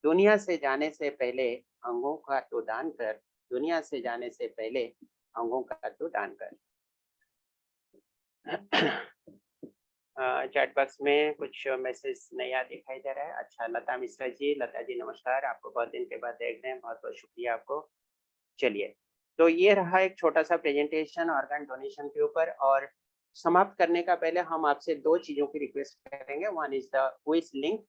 दुनिया से जाने से पहले अंगों का तो दान कर. दुनिया से जाने से पहले अंगों का तो दान कर. चैट बॉक्स में कुछ मैसेज नया दिखाई दे रहा है. अच्छा, लता मिश्रा जी, लता जी नमस्कार, आपको बहुत दिन के बाद देख रहे हैं, बहुत बहुत शुक्रिया आपको. चलिए, तो ये रहा एक छोटा सा प्रेजेंटेशन ऑर्गन डोनेशन के ऊपर. और समाप्त करने का पहले हम आपसे 2 चीज़ों की रिक्वेस्ट करेंगे. One is the quiz link.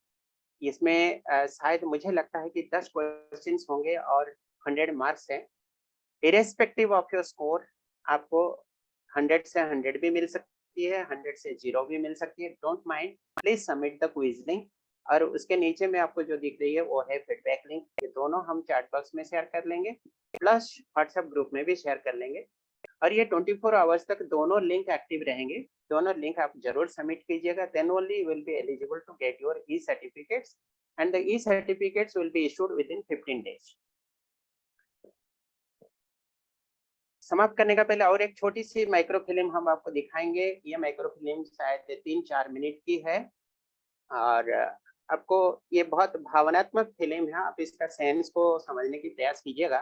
इसमें शायद मुझे लगता है कि 10 क्वेश्चंस होंगे और 100 मार्क्स हैं. इरेस्पेक्टिव ऑफ योर स्कोर आपको 100 से 100 भी मिल सकती है, 100 से 0 भी मिल सकती है. Don't mind, please submit the quiz link. और उसके नीचे में आपको जो दिख रही है वो है फीडबैक लिंक. ये दोनों हम चैट बॉक्स में शेयर कर लेंगे, प्लस व्हाट्सएप ग्रुप में भी शेयर कर लेंगे. और ये 24 आवर्स तक दोनों लिंक एक्टिव रहेंगे. दोनों लिंक आप जरूर सबमिट कीजिएगा. Then only you will be eligible to get your e certificates, and the e certificates will be issued within 15 days. समाप्त करने का पहले और एक छोटी सी माइक्रो फिल्म हम आपको दिखाएंगे. ये माइक्रो फिल्म शायद 3-4 मिनट की है, और आपको ये बहुत भावनात्मक फिल्म है. आप इसका सेंस को समझने की प्रयास कीजिएगा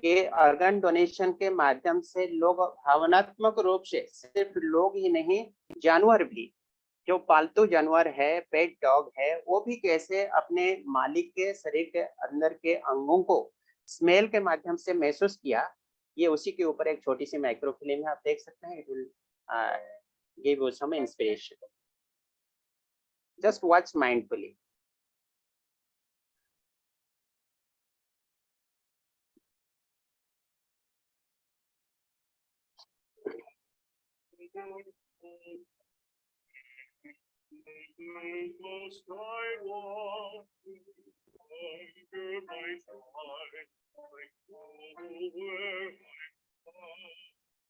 कि ऑर्गन डोनेशन के माध्यम से लोग भावनात्मक रूप से, सिर्फ लोग ही नहीं, जानवर भी, जो पालतू जानवर है, पेट डॉग है, वो भी कैसे अपने मालिक के शरीर के अंदर के अंगों को स्मेल के माध्यम से महसूस किया, ये उसी के ऊपर एक छोटी सी माइक्रो फिल्म है, आप देख सकते हैं। It will give you some inspiration. Just watch mindfully.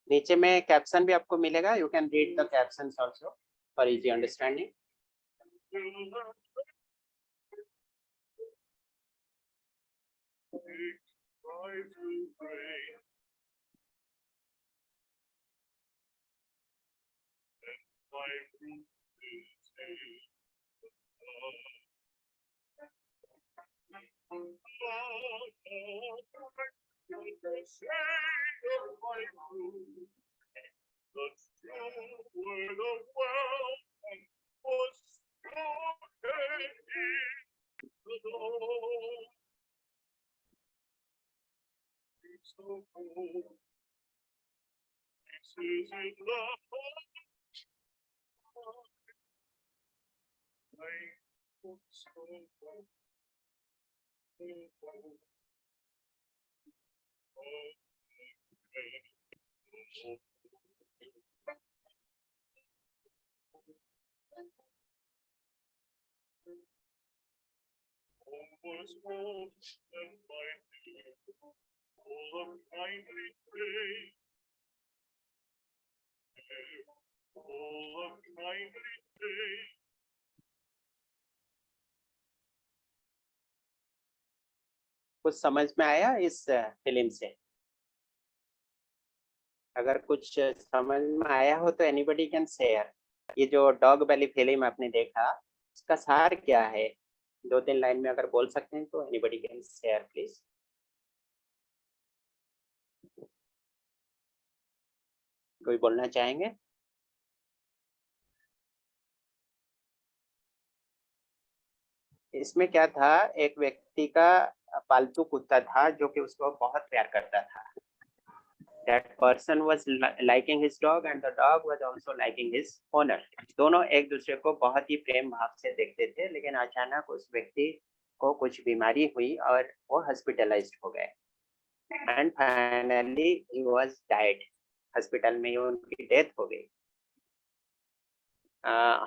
नीचे में कैप्शन भी आपको मिलेगा, you can read the captions also for easy understanding. कुछ समझ में आया इस फिल्म से? अगर कुछ समझ में आया हो तो एनीबडी कैन शेयर। ये जो डॉग बेली फिल्म आपने देखा, इसका सार क्या है? 2-3 लाइन में अगर बोल सकते हैं तो एनीबडी कैन शेयर प्लीज। कोई बोलना चाहेंगे? इसमें क्या था, एक व्यक्ति का पालतू कुत्ता था जो कि उसको बहुत प्यार करता था। That person was liking his dog and the dog was also liking his owner. दोनों एक दूसरे को बहुत ही प्रेम भाव से देखते थे, लेकिन अचानक उस व्यक्ति को कुछ बीमारी हुई और वो हॉस्पिटलाइज्ड हो गए। And finally he was died. Hospital में ही उनकी डेथ हो गई।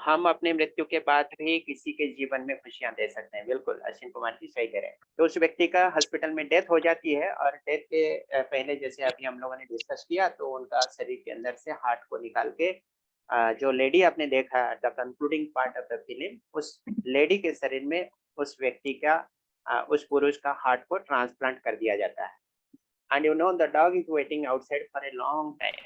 हम अपने मृत्यु के बाद भी किसी के जीवन में खुशियां दे सकते हैं। बिल्कुल अश्विन कुमार जी सही कह रहे हैं। तो उस व्यक्ति का हॉस्पिटल में डेथ हो जाती है और डेथ के पहले जैसे अभी हम लोगों ने डिस्कस किया, तो उनका शरीर के अंदर से हार्ट को निकाल के जो लेडी आपने देखा the concluding part of the film, उस लेडी के शरीर में उस व्यक्ति का उस पुरुष का हार्ट को ट्रांसप्लांट कर दिया जाता है। And you know the dog is waiting outside for a long time.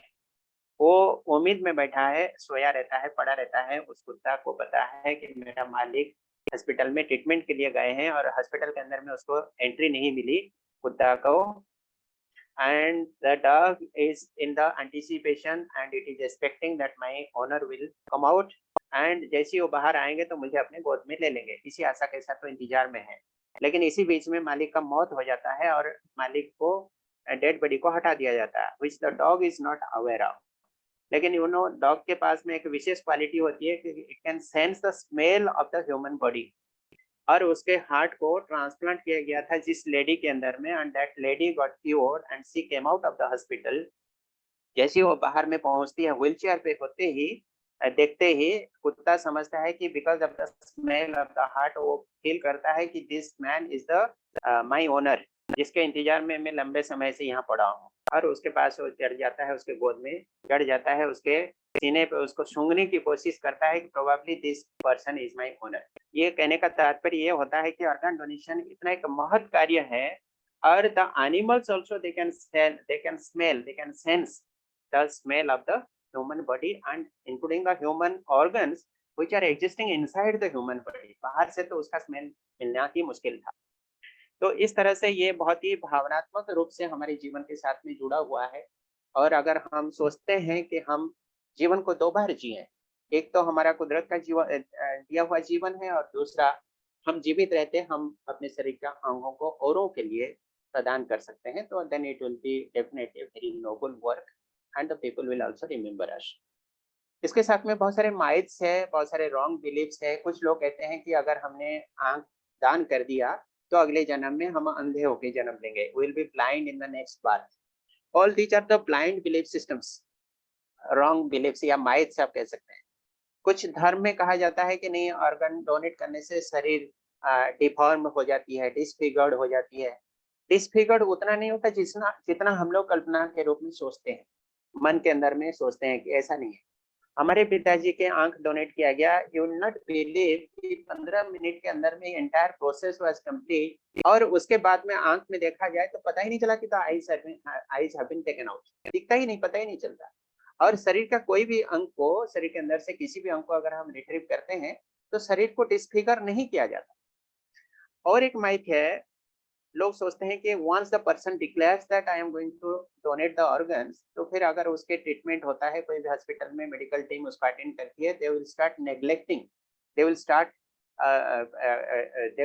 वो उम्मीद में बैठा है, सोया रहता है, पड़ा रहता है। उस कुत्ता को पता है कि मेरा मालिक हॉस्पिटल में ट्रीटमेंट के लिए गए हैं और हॉस्पिटल के अंदर में उसको एंट्री नहीं मिली कुत्ता को। And the dog is in the anticipation and it is expecting that my owner will come out. And जैसे ही वो बाहर आएंगे तो मुझे अपने गोद में ले लेंगे, इसी आशा के साथ तो इंतजार में है। लेकिन इसी बीच में मालिक का मौत हो जाता है और मालिक को डेड बॉडी को हटा दिया जाता है, which the dog is not aware of. लेकिन यू नो डॉग के पास में एक विशेष क्वालिटी होती है कि it can sense the smell of the human body. और उसके हार्ट को ट्रांसप्लांट किया गया था जिस लेडी के अंदर में, and that lady got cured and she came out of the hospital. जैसे वो बाहर में पहुंचती है, व्हीलचेयर पे होते ही देखते ही कुत्ता समझता है कि because of the smell of the heart, वो फील करता है कि this man is the my owner, जिसके इंतजार में मैं लंबे समय से यहाँ पड़ा हूँ। और उसके पास वो चढ़ जाता है, उसके गोद में चढ़ जाता है, उसके सीने पे उसको सूंघने की कोशिश करता है कि probably this person is my owner. ये कहने का तात्पर्य ये होता है कि ऑर्गन डोनेशन इतना एक महत् कार्य है, और the animals also they can smell, they can sense the smell of the human body and including the human organs which are existing inside the human body. बाहर से तो उसका स्मेल मिलना ही मुश्किल था। तो इस तरह से ये बहुत ही भावनात्मक रूप से हमारे जीवन के साथ में जुड़ा हुआ है। और अगर हम सोचते हैं कि हम जीवन को 2 बार जिए, एक तो हमारा कुदरत का जीवन दिया हुआ जीवन है, और दूसरा हम जीवित रहते हम अपने शरीर के अंगों को औरों के लिए प्रदान कर सकते हैं, तो then it will be definitely very noble work and the people will also remember us. इसके साथ में बहुत सारे माइथ्स है, बहुत सारे रॉन्ग बिलीव्स है। कुछ लोग कहते हैं कि अगर हमने आंख दान कर दिया तो अगले जन्म में हम अंधे होकर जन्म लेंगे, will be blind in the next birth. All these are the blind belief systems, wrong believes या माइथ्स आप कह सकते हैं। कुछ धर्म में कहा जाता है कि नहीं, ऑर्गन डोनेट करने से शरीर डिफॉर्म हो जाती है, डिसफिगर्ड हो जाती है। डिसफिगर्ड उतना नहीं होता जितना हम लोग कल्पना के रूप में सोचते हैं, मन के अंदर में सोचते हैं कि ऐसा नहीं है। हमारे पिताजी के आंख डोनेट किया गया, यू विल नॉट बिलीव कि 15 मिनट के अंदर में एंटायर प्रोसेस वाज कंप्लीट, और उसके बाद में आंख में देखा जाए तो पता ही नहीं चला कि the eyes have been taken out, दिखता ही नहीं, पता ही नहीं चलता। और शरीर का कोई भी अंग को, शरीर के अंदर से किसी भी अंग को अगर हम रिट्रीव करते हैं तो शरीर को डिसफिगर नहीं किया जाता। और एक माइथ है, लोग सोचते हैं कि once the person declares that I am going to donate the organs, तो फिर अगर उसके ट्रीटमेंट होता है, कोई भी हॉस्पिटल में मेडिकल टीम उसको अटेंड करती है, they will start neglecting, they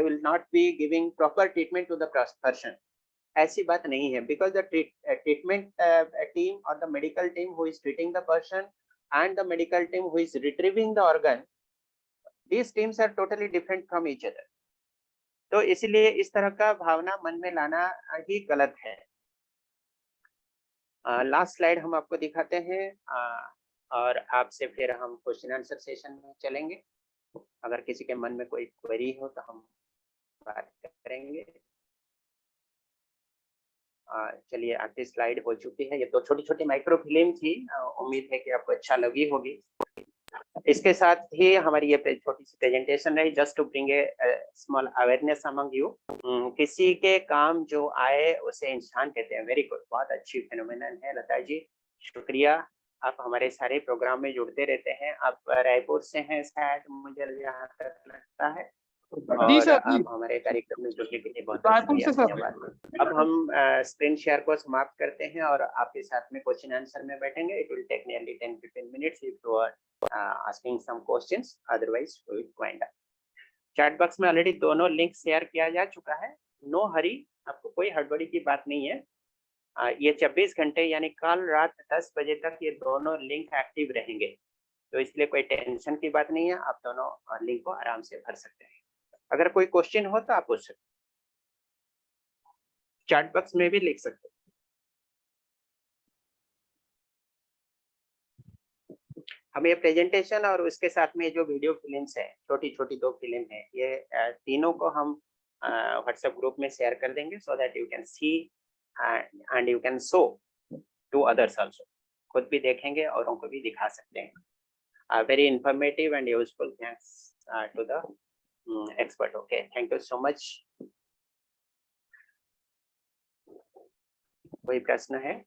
will not be giving proper treatment to the person. ऐसी बात नहीं है, बिकॉज द ट्रीटमेंट टीम और the medical team who is treating the person and the medical team who is retrieving the organ, these teams are totally different from each other। तो इसलिए इस तरह का भावना मन में लाना ही गलत है। लास्ट स्लाइड हम आपको दिखाते हैं और आपसे फिर हम क्वेश्चन आंसर सेशन में चलेंगे। अगर किसी के मन में कोई क्वेरी हो तो हम बात करेंगे। चलिए, आखिरी स्लाइड हो चुकी है। ये तो छोटी छोटी माइक्रो फिल्म थी, उम्मीद है कि आपको अच्छा लगी होगी। इसके साथ ही हमारी ये छोटी सी प्रेजेंटेशन रही, just to bring a small awareness among you. किसी के काम जो आए उसे इंसान कहते हैं। वेरी गुड, बहुत अच्छी फेनोमेनन है लता जी, शुक्रिया। आप हमारे सारे प्रोग्राम में जुड़ते रहते हैं। आप रायपुर से हैं शायद, मुझे जहाँ तक लगता है, और आप हमारे कार्यक्रम में जुड़ने के लिए बहुत धन्यवाद। अब हम स्क्रीन शेयर को समाप्त करते हैं और आपके साथ में क्वेश्चन आंसर में बैठेंगे। It will take nearly 10-15 minutes if you are asking some questions, otherwise we will wind up। Chat box में ऑलरेडी दोनों लिंक शेयर किया जा चुका है। नो हरी, आपको कोई हड़बड़ी की बात नहीं है। ये 24 घंटे यानी कल रात 10 बजे तक ये दोनों लिंक एक्टिव रहेंगे, तो इसलिए कोई टेंशन की बात नहीं है। आप दोनों लिंक को आराम से भर सकते हैं। अगर कोई क्वेश्चन हो तो आप पूछ सकते हैं, चैट बॉक्स में भी लिख सकते हैं। हम ये प्रेजेंटेशन और उसके साथ में जो वीडियो फिल्म्स है, छोटी छोटी 2 फिल्म है, ये तीनों को हम व्हाट्सएप ग्रुप में शेयर कर देंगे, so that you can see and you can show to others also. खुद भी देखेंगे और उनको भी दिखा सकते हैं। Very informative and useful. Thanks to the expert. Okay, thank you so much. कोई प्रश्न है?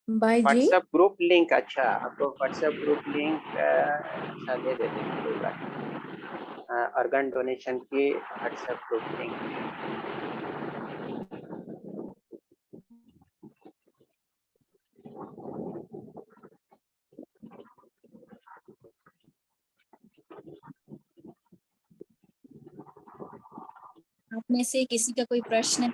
Bye ji. WhatsApp group link, अच्छा आपको व्हाट्सएप ग्रुप लिंक अच्छा दे देते हैं, कोई बात नहीं। ऑर्गन डोनेशन की व्हाट्सएप ग्रुप लिंक। आप में से किसी का कोई प्रश्न है?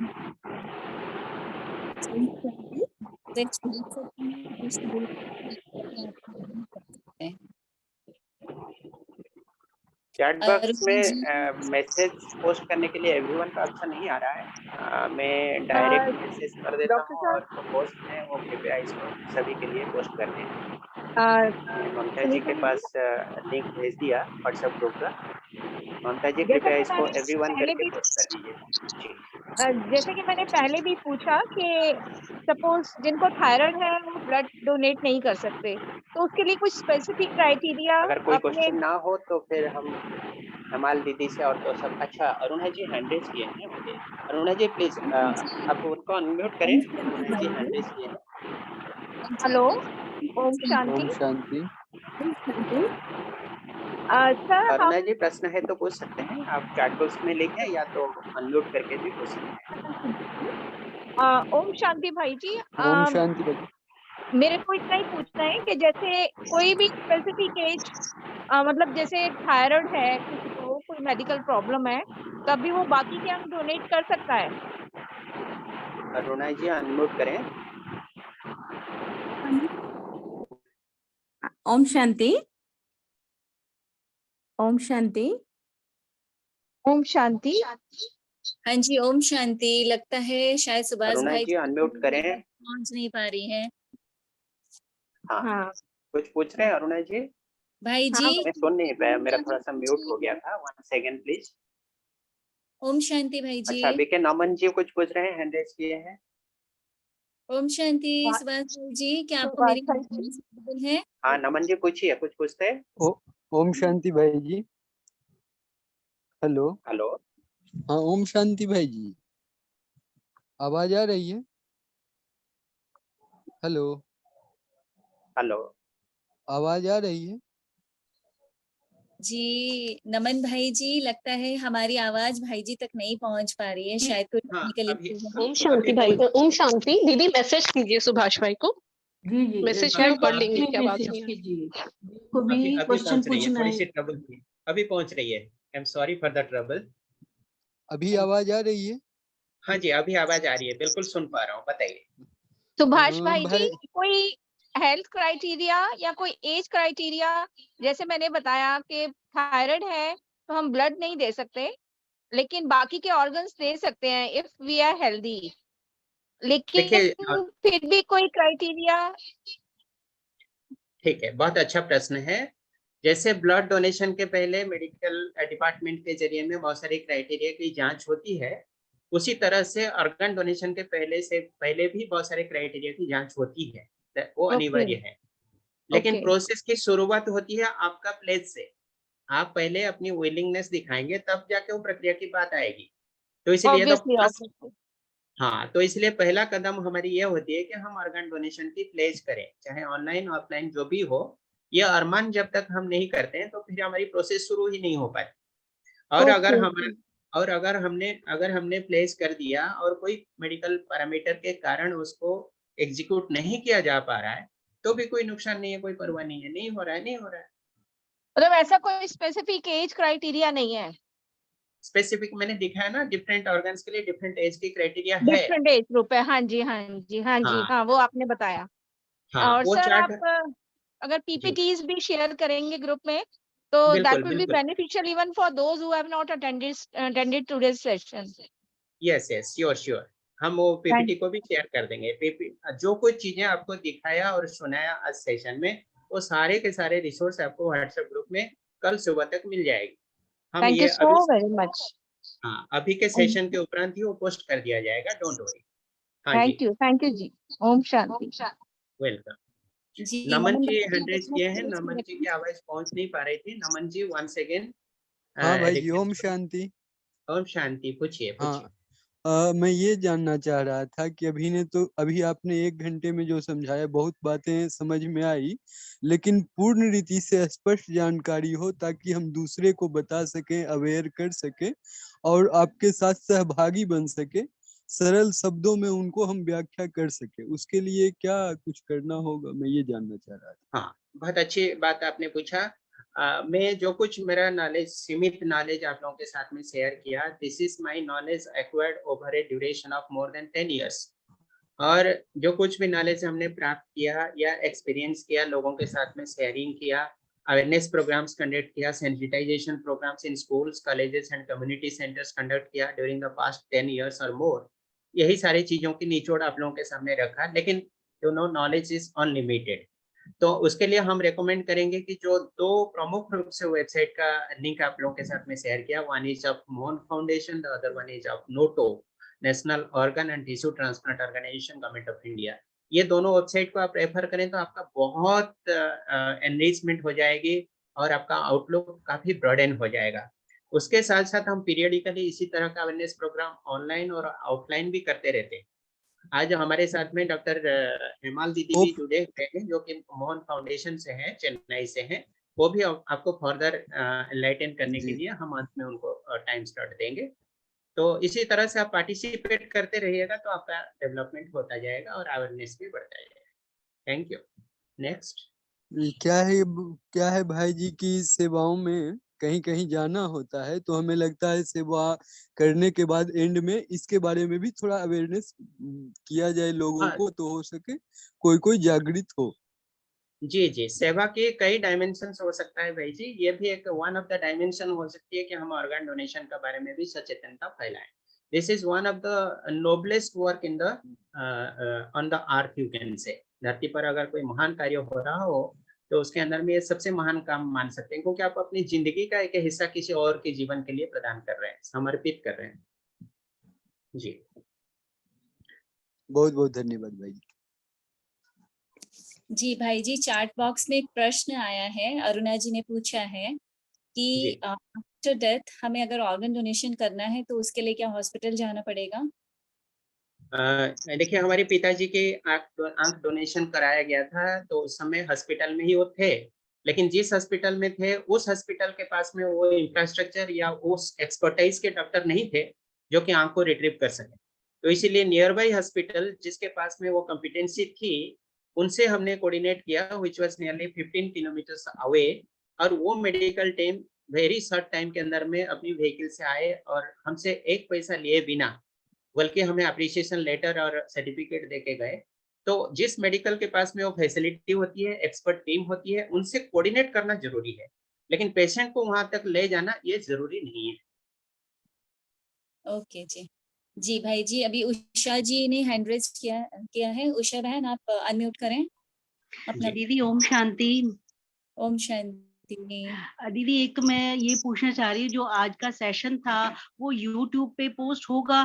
चैट बॉक्स में मैसेज पोस्ट करने के लिए एवरीवन का ऑप्शन नहीं आ रहा है। मैं डायरेक्ट मैसेज कर देता हूँ और पोस्ट है वो कृपया इसको सभी के लिए पोस्ट कर दें। ममता जी के पास लिंक भेज दिया व्हाट्सएप ग्रुप का। ममता जी कृपया इसको एवरीवन करके पोस्ट कर दीजिए। जैसे कि मैंने पहले भी पूछा कि सपोज जिनको थायराइड है वो ब्लड डोनेट नहीं कर सकते, तो उसके लिए कुछ स्पेसिफिक क्राइटेरिया अगर कोई अपने क्वेश्चन ना हो तो फिर हम हमाल दीदी से और तो सब। अच्छा, अरुणा जी हैंड रेज किए हैं। ओके अरुणा जी प्लीज आप उनको अनम्यूट करें। अरुणा जी हैंड रेज किए हैं। हेलो, ओम शांति। सर अरुणा जी प्रश्न है तो पूछ सकते हैं, आप चैट बॉक्स में लिखें या तो अनम्यूट करके भी पूछ सकते हैं। ओम शांति भाई जी। ओम शांति भाई। मेरे को इतना ही पूछना है कि जैसे कोई भी स्पेसिफिक एज, मतलब जैसे थायराइड है किसी को, कोई मेडिकल प्रॉब्लम है, तभी वो बाकी के अंग डोनेट कर सकता है? अरुणा जी अनम्यूट करें। ओम शांति। ओम शांति। ओम शांति। हाँ जी, ओम शांति। लगता है शायद सुभाष अरुणा भाई जी अनम्यूट करें। पहुंच नहीं पा रही हैं। हाँ, हाँ कुछ पूछ रहे हैं अरुणा जी? भाई हाँ, जी, मैं सुन नहीं पाया, मेरा थोड़ा सा म्यूट हो गया था। 1 सेकंड प्लीज। ओम शांति भाई जी। अच्छा, बीके नमन जी कुछ पूछ रहे हैं, हैंड रेज किए हैं। ओम शांति वा- सुभाष भाई जी, क्या आपको सुभाष मेरी भाई आवाज जी। audible है? हाँ नमन जी पूछिए, कुछ पूछते हैं। ओम शांति भाई जी। हेलो। हेलो। हाँ ओम शांति भाई जी, आवाज आ रही है? Hello, hello. आवाज आ रही है? जी नमन भाई जी, लगता है हमारी आवाज भाई जी तक नहीं पहुंच पा रही है, शायद कोई हाँ, टेक्निकल अभी इशू है। ओम शांति भाई को, ओम शांति दीदी मैसेज कीजिए सुभाष भाई को। जी जी मैसेज चैट में पढ़ बॉक्स लेंगे में क्या बात मैसेज नहीं है। कीजिए। को भी अभी क्वेश्चन पहुंच रही है, पूछना थोड़ी है। सी ट्रबल थी, अभी पहुंच रही है। I am sorry for the trouble. अभी आवाज आ रही है? हाँ जी, अभी आवाज आ रही है, बिल्कुल सुन पा रहा हूँ, बताइए। सुभाष भाई भाई जी, कोई हेल्थ क्राइटेरिया या कोई एज क्राइटेरिया, जैसे मैंने बताया कि थायराइड है तो हम ब्लड नहीं दे सकते, लेकिन बाकी के ऑर्गन्स दे सकते हैं इफ वी आर हेल्दी। लेकिन देखिए, फिर भी कोई क्राइटेरिया? ठीक है, बहुत अच्छा प्रश्न है। जैसे ब्लड डोनेशन के पहले मेडिकल डिपार्टमेंट के जरिए में बहुत सारी क्राइटेरिया की जांच होती है, उसी तरह से ऑर्गन डोनेशन के पहले भी बहुत सारे क्राइटेरिया की जांच होती है, वो ओके अनिवार्य है। लेकिन ओके प्रोसेस की शुरुआत होती है आपका प्लेज से। आप पहले अपनी विलिंगनेस दिखाएंगे, तब जाके वो प्रक्रिया की बात आएगी। तो इसीलिए तो ऑब्वियसली ऑब्वियसली। हाँ, तो इसलिए पहला कदम हमारी ये होती है कि हम ऑर्गन डोनेशन की प्लेज करें, चाहे ऑनलाइन ऑफलाइन जो भी हो। ये अरमान जब तक हम नहीं करते हैं तो फिर हमारी प्रोसेस शुरू ही नहीं हो पाती। और ओके ओके अगर हमने प्लेस कर दिया और कोई मेडिकल पैरामीटर के कारण उसको एग्जीक्यूट नहीं किया जा पा रहा है, तो भी कोई नुकसान नहीं है, कोई परवाह नहीं है, नहीं हो रहा है, नहीं हो रहा है। मतलब ऐसा कोई स्पेसिफिक एज क्राइटेरिया नहीं है? स्पेसिफिक मैंने दिखाया ना, डिफरेंट ऑर्गन्स के लिए डिफरेंट एज की क्राइटेरिया है। डिफरेंट एज ग्रुप है, हाँ जी हाँ जी हाँ जी हाँ हाँ, वो आपने बताया। हाँ, और वो सर चार्ट। आप अगर जी, पीपीटीज भी शेयर करेंगे ग्रुप में तो बिल्कुल दैट विल बी बिल्कुल। Beneficial even for those who have not attended today's session. Yes yes, sure sure. हम वो थैंक पीपीटी को भी शेयर कर देंगे। जो कुछ चीजें आपको दिखाया और सुनाया आज सेशन में, वो सारे के सारे रिसोर्स आपको व्हाट्सएप ग्रुप में कल सुबह तक मिल जाएगी। हम यू ये सो अभी, वेरी मच। हाँ, अभी के सेशन के उपरांत ही वो पोस्ट कर दिया जाएगा, डोंट वरी। हाँ जी, थैंक यू जी। ओम शांति। वेलकम। जी नमन नमन जी भाई हैंड रेज अपना किए हैं। voice नमन जी की आवाज पहुंच नहीं पा रही थी। नमन जी वंस अगेन हाँ भाई जी, ओम रिक्वेस्ट। शांति। ओम शांति, पूछिए पूछिए। हाँ, मैं ये जानना चाह रहा था कि अभी आपने 1 घंटे में जो समझाया, बहुत बातें समझ में आई, लेकिन पूर्ण रीति से स्पष्ट जानकारी हो ताकि हम दूसरे को बता सकें, अवेयर कर सकें और आपके साथ सहभागी बन सके, सरल शब्दों में उनको हम व्याख्या कर सके। उसके लिए क्या कुछ करना होगा, मैं ये जानना चाह रहा था। हाँ, बहुत अच्छी बात आपने पूछा। मैं जो कुछ मेरा नॉलेज, सीमित नॉलेज आप लोगों के साथ में शेयर किया, this is my knowledge acquired over A duration of more than 10 years। और जो कुछ भी नॉलेज हमने प्राप्त किया या एक्सपीरियंस किया, लोगों के साथ में शेयरिंग किया, अवेयरनेस प्रोग्राम्स कंडक्ट किया, sensitisation programmes in schools, colleges and community centres conduct किया ड्यूरिंग द पास्ट 10 years और मोर। यही सारी चीजों की निचोड़ आप लोगों के सामने रखा, लेकिन you know knowledge is unlimited. तो उसके लिए हम रेकमेंड करेंगे कि जो दो प्रमुख रूप से वेबसाइट का लिंक आप लोगों के साथ में शेयर किया, one is of Mohan Foundation, the other one is of NOTTO, national organ and tissue transplant Organisation, Government of India. ये दोनों वेबसाइट को आप रेफर करें तो आपका बहुत एनरिचमेंट हो जाएगी और आपका आउटलुक काफी ब्रॉडन हो जाएगा। उसके साथ साथ हम पीरियडिकली इसी तरह का अवेयरनेस प्रोग्राम ऑनलाइन और ऑफलाइन भी करते रहते हैं। आज हमारे साथ में डॉक्टर हेमाल दीदी भी जुड़े हुए हैं, जो कि मोहन फाउंडेशन से हैं, चेन्नई से हैं। वो भी आपको फर्दर एनलाइटन करने के जी, लिए हम अंत में उनको टाइम स्लॉट देंगे। तो इसी तरह से आप पार्टिसिपेट करते रहिएगा तो आपका डेवलपमेंट होता जाएगा और अवेयरनेस भी बढ़ता जाएगा। Thank you. नेक्स्ट। क्या है भाई जी की सेवाओं में कहीं कहीं जाना होता है, तो हमें लगता है सेवा करने के बाद एंड में इसके बारे में भी थोड़ा अवेयरनेस किया जाए लोगों हाँ। को, तो हो सके कोई कोई जागृत हो। जी जी, सेवा के कई डायमेंशन हो सकता है भाई जी, ये भी एक वन ऑफ द डायमेंशन हो सकती है कि हम ऑर्गन डोनेशन के बारे में भी सचेतनता फैलाएं। This is one of the noblest work in the on the earth, you can say. धरती पर अगर कोई महान कार्य हो रहा हो तो उसके अंदर में ये सबसे महान काम मान सकते हैं, क्योंकि आप अपनी जिंदगी का एक हिस्सा किसी और के जीवन के लिए प्रदान कर रहे हैं, समर्पित कर रहे हैं। जी बहुत बहुत धन्यवाद भाई। जी भाई जी, चैट बॉक्स में एक प्रश्न आया है, अरुणा जी ने पूछा है कि जी। आफ्टर डेथ हमें अगर ऑर्गन डोनेशन करना है तो उसके लिए क्या हॉस्पिटल जाना पड़ेगा? देखिए, हमारे पिताजी के आंख डोनेशन कराया गया था, तो उस समय हॉस्पिटल में ही वो थे, लेकिन जिस हॉस्पिटल में थे उस हॉस्पिटल के पास में वो इंफ्रास्ट्रक्चर या उस एक्सपर्टाइज के डॉक्टर नहीं थे जो कि आंख को रिट्रीव कर सके। तो इसीलिए नियर बाई हॉस्पिटल जिसके पास में वो कॉम्पिटेंसी थी, उनसे हमने कोऑर्डिनेट किया, which was nearly 15 kilometres away, और वो medical team very short time के अंदर में अपनी व्हीकल से आए और हमसे एक पैसा लिए बिना, बल्कि हमें अप्रिसिएशन लेटर और सर्टिफिकेट देके गए। तो जिस मेडिकल के पास में वो फैसिलिटी होती है, एक्सपर्ट टीम होती है, उनसे कोऑर्डिनेट करना जरूरी है, लेकिन पेशेंट को वहां तक ले जाना ये जरूरी नहीं है। ओके जी। जी भाई जी, अभी उषा जी ने हैंड रेज किया है। उषा बहन, आप अनम्यूट करें अपना। दीदी ओम शांति। ओम शांति। दीदी एक तो मैं ये पूछना चाह रही हूँ, जो आज का सेशन था वो यूट्यूब पे पोस्ट होगा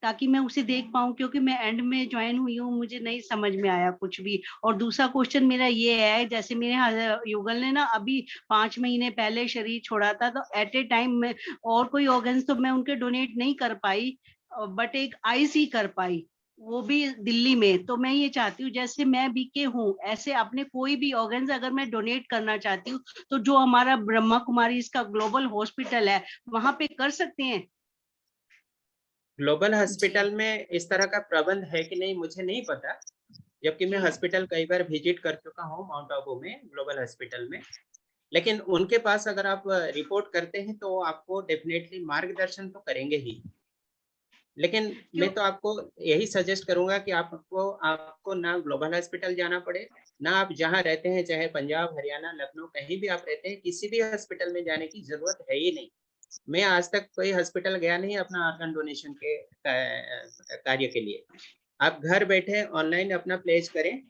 ताकि मैं उसे देख पाऊँ, क्योंकि मैं एंड में ज्वाइन हुई हूँ, मुझे नहीं समझ में आया कुछ भी। और दूसरा क्वेश्चन मेरा ये है, जैसे मेरे युगल ने ना अभी 5 महीने पहले शरीर छोड़ा था, तो एट ए टाइम में और कोई ऑर्गन्स तो मैं उनके डोनेट नहीं कर पाई, बट एक आईज ही कर पाई, वो भी दिल्ली में। तो मैं ये चाहती हूँ जैसे मैं बीके हूँ, ऐसे अपने कोई भी ऑर्गन्स अगर मैं डोनेट करना चाहती हूँ तो जो हमारा ब्रह्मा कुमारी इसका ग्लोबल हॉस्पिटल है वहां पे कर सकते हैं? ग्लोबल हॉस्पिटल में इस तरह का प्रबंध है कि नहीं मुझे नहीं पता, जबकि मैं हॉस्पिटल कई बार विजिट कर चुका हूँ माउंट आबू में ग्लोबल हॉस्पिटल में। लेकिन उनके पास अगर आप रिपोर्ट करते हैं तो आपको डेफिनेटली मार्गदर्शन तो करेंगे ही, लेकिन मैं तो आपको यही सजेस्ट करूंगा कि आपको ना ग्लोबल हॉस्पिटल जाना पड़े, ना आप जहां रहते हैं, चाहे पंजाब, हरियाणा, लखनऊ, कहीं भी आप रहते हैं, किसी भी हॉस्पिटल में जाने की जरूरत है ही नहीं। मैं आज तक कोई हॉस्पिटल गया नहीं अपना ऑर्गन डोनेशन के कार्य के लिए। आप घर बैठे ऑनलाइन अपना प्लेस करें,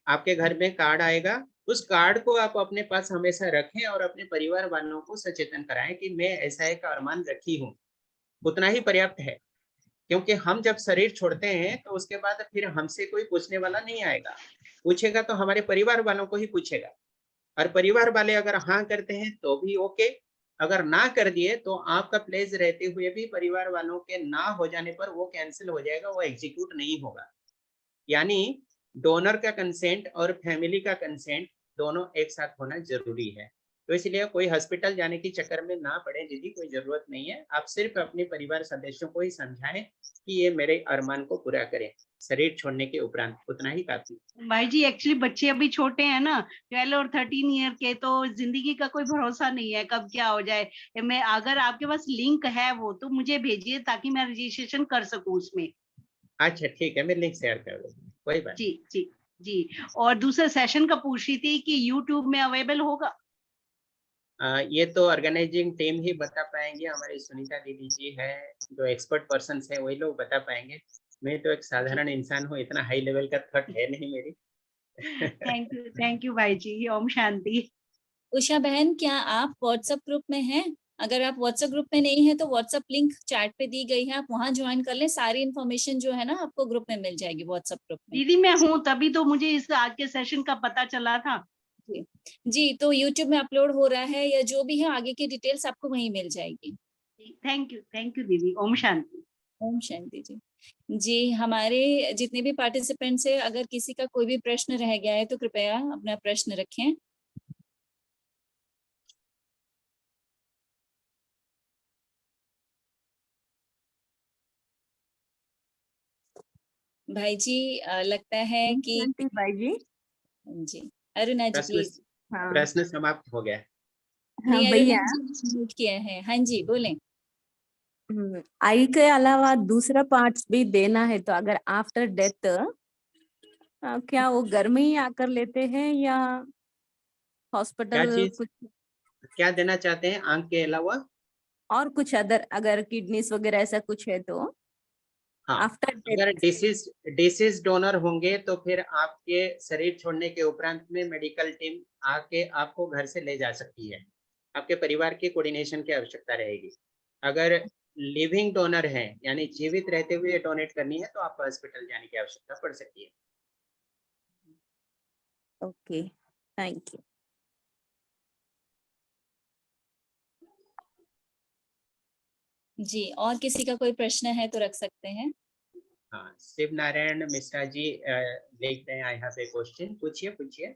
आपके घर में कार्ड आएगा, उस कार्ड को आप अपने पास हमेशा रखें और अपने परिवार वालों को सचेतन कराएं कि मैं ऐसा एक अरमान रखी हूँ। उतना ही पर्याप्त है, क्योंकि हम जब शरीर छोड़ते हैं तो उसके बाद फिर हमसे कोई पूछने वाला नहीं आएगा, पूछेगा तो हमारे परिवार वालों को ही पूछेगा, और परिवार वाले अगर हाँ करते हैं तो भी ओके, अगर ना कर दिए तो आपका प्लेस रहते हुए भी परिवार वालों के ना हो जाने पर वो कैंसिल हो जाएगा, वो एग्जीक्यूट नहीं होगा। यानी डोनर का कंसेंट और फैमिली का कंसेंट दोनों एक साथ होना जरूरी है। तो इसलिए कोई हॉस्पिटल जाने के चक्कर में ना पड़े दीदी, कोई जरूरत नहीं है। आप सिर्फ अपने परिवार सदस्यों को ही समझाएं कि ये मेरे अरमान को पूरा करें, शरीर छोड़ने के उपरांत, उतना ही काफी। भाई जी एक्चुअली बच्चे अभी छोटे हैं ना, 12 और 13 ईयर के, तो जिंदगी का कोई भरोसा नहीं है कब क्या हो जाए। मैं अगर आपके पास लिंक है वो तो मुझे भेजिए ताकि मैं रजिस्ट्रेशन कर सकूं उसमें। अच्छा ठीक है, मैं लिंक शेयर कर दूंगा, कोई बात। जी जी जी। और दूसरा सेशन का पूछ रही थी कि यूट्यूब में अवेलेबल होगा? ये तो ऑर्गेनाइजिंग टीम ही बता पाएंगे, हमारी सुनीता दीदी जी है जो एक्सपर्ट पर्सन है, वही लोग बता पाएंगे। मैं तो एक साधारण इंसान हूँ, इतना हाई लेवल का थॉट है नहीं मेरी। थैंक यू भाई जी। ओम शांति। उषा बहन, क्या आप व्हाट्सएप ग्रुप में हैं? अगर आप व्हाट्सएप ग्रुप में नहीं है तो व्हाट्सएप लिंक चैट पे दी गई है, आप वहां ज्वाइन कर लें, सारी इन्फॉर्मेशन जो है ना आपको ग्रुप में मिल जाएगी व्हाट्सएप ग्रुप में। दीदी मैं हूँ, तभी तो मुझे इस आज के सेशन का पता चला था। जी, तो यूट्यूब में अपलोड हो रहा है या जो भी है आगे की डिटेल्स आपको वहीं मिल जाएगी। थैंक यू दीदी। ओम शांति। ओम शांति जी। जी, हमारे जितने भी पार्टिसिपेंट्स है, अगर किसी का कोई भी प्रश्न रह गया है तो कृपया अपना प्रश्न रखें। भाई जी लगता है कि भाई जी। जी, अरुणा जी प्लीज। हाँ। प्रश्न समाप्त हो गया। हाँ नहीं, भैया, अरे जी म्यूट किया है। हाँ जी, बोलें। आई के अलावा दूसरा पार्ट्स भी देना है, तो अगर आफ्टर डेथ क्या वो घर में ही आकर लेते हैं या क्या हॉस्पिटल चीज कुछ क्या देना चाहते हैं आंख के अलावा? और कुछ अदर, अगर किडनीज वगैरह ऐसा कुछ है तो हाँ, आफ्टर अगर डेथ? डिसीज डोनर होंगे तो फिर आपके शरीर छोड़ने के उपरांत में मेडिकल टीम आके आपको घर से ले जा सकती है। आपके परिवार की कोऑर्डिनेशन की आवश्यकता रहेगी। अगर लिविंग डोनर है यानी जीवित रहते हुए डोनेट करनी है तो आपको हॉस्पिटल जाने की आवश्यकता पड़ सकती है। Okay, thank you. जी, और किसी का कोई प्रश्न है तो रख सकते हैं। हाँ, शिव नारायण मिश्रा जी लिखते हैं, आई हैव ए क्वेश्चन। पूछिए पूछिए।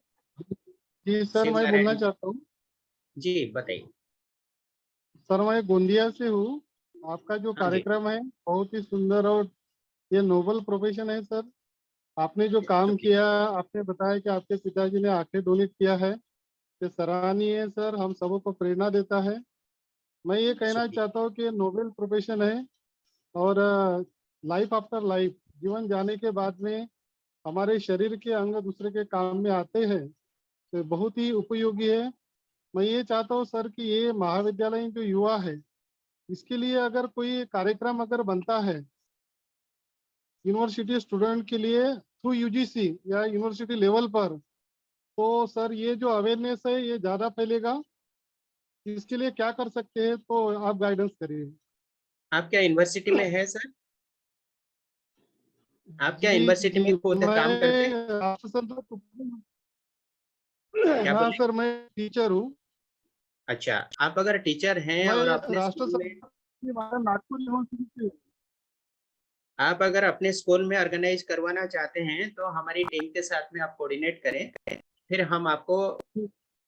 जी सर, शिव मैं बोलना नारायण चाहता हूँ। जी बताइए। सर, मैं गोंदिया से हूँ। आपका जो हाँ जी, कार्यक्रम है बहुत ही सुंदर और ये नोबल प्रोफेशन है सर। आपने जो काम शुक्रिया। किया, आपने बताया कि आपके पिताजी ने आंखें डोनेट किया है, ये सराहनीय है सर, हम सबों को प्रेरणा देता है। मैं ये कहना शुक्रिया। चाहता हूँ कि ये नोबल प्रोफेशन है और लाइफ आफ्टर लाइफ, जीवन जाने के बाद में हमारे शरीर के अंग दूसरे के काम में आते हैं, तो बहुत ही उपयोगी है। मैं ये चाहता हूँ सर कि ये महाविद्यालय जो युवा है, इसके लिए अगर कोई कार्यक्रम अगर बनता है यूनिवर्सिटी स्टूडेंट के लिए थ्रू यूजीसी या यूनिवर्सिटी लेवल पर, तो सर ये जो अवेयरनेस है ये ज़्यादा फैलेगा। इसके लिए क्या कर सकते हैं, तो आप गाइडेंस करिए। आप क्या यूनिवर्सिटी में है सर? आप क्या जी यूनिवर्सिटी जी, में खुद काम करते हैं? मैं राष्ट्रसंत, क्या हाँ बोले? सर, मैं टीचर हूँ। अच्छा, आप अगर टीचर हैं मैं और अपने स्कूल राष्ट्रसंत में नागपुर यूनिवर्सिटी से। आप अगर अपने स्कूल में ऑर्गेनाइज करवाना चाहते हैं तो हमारी टीम के साथ में आप कोऑर्डिनेट करें, फिर हम आपको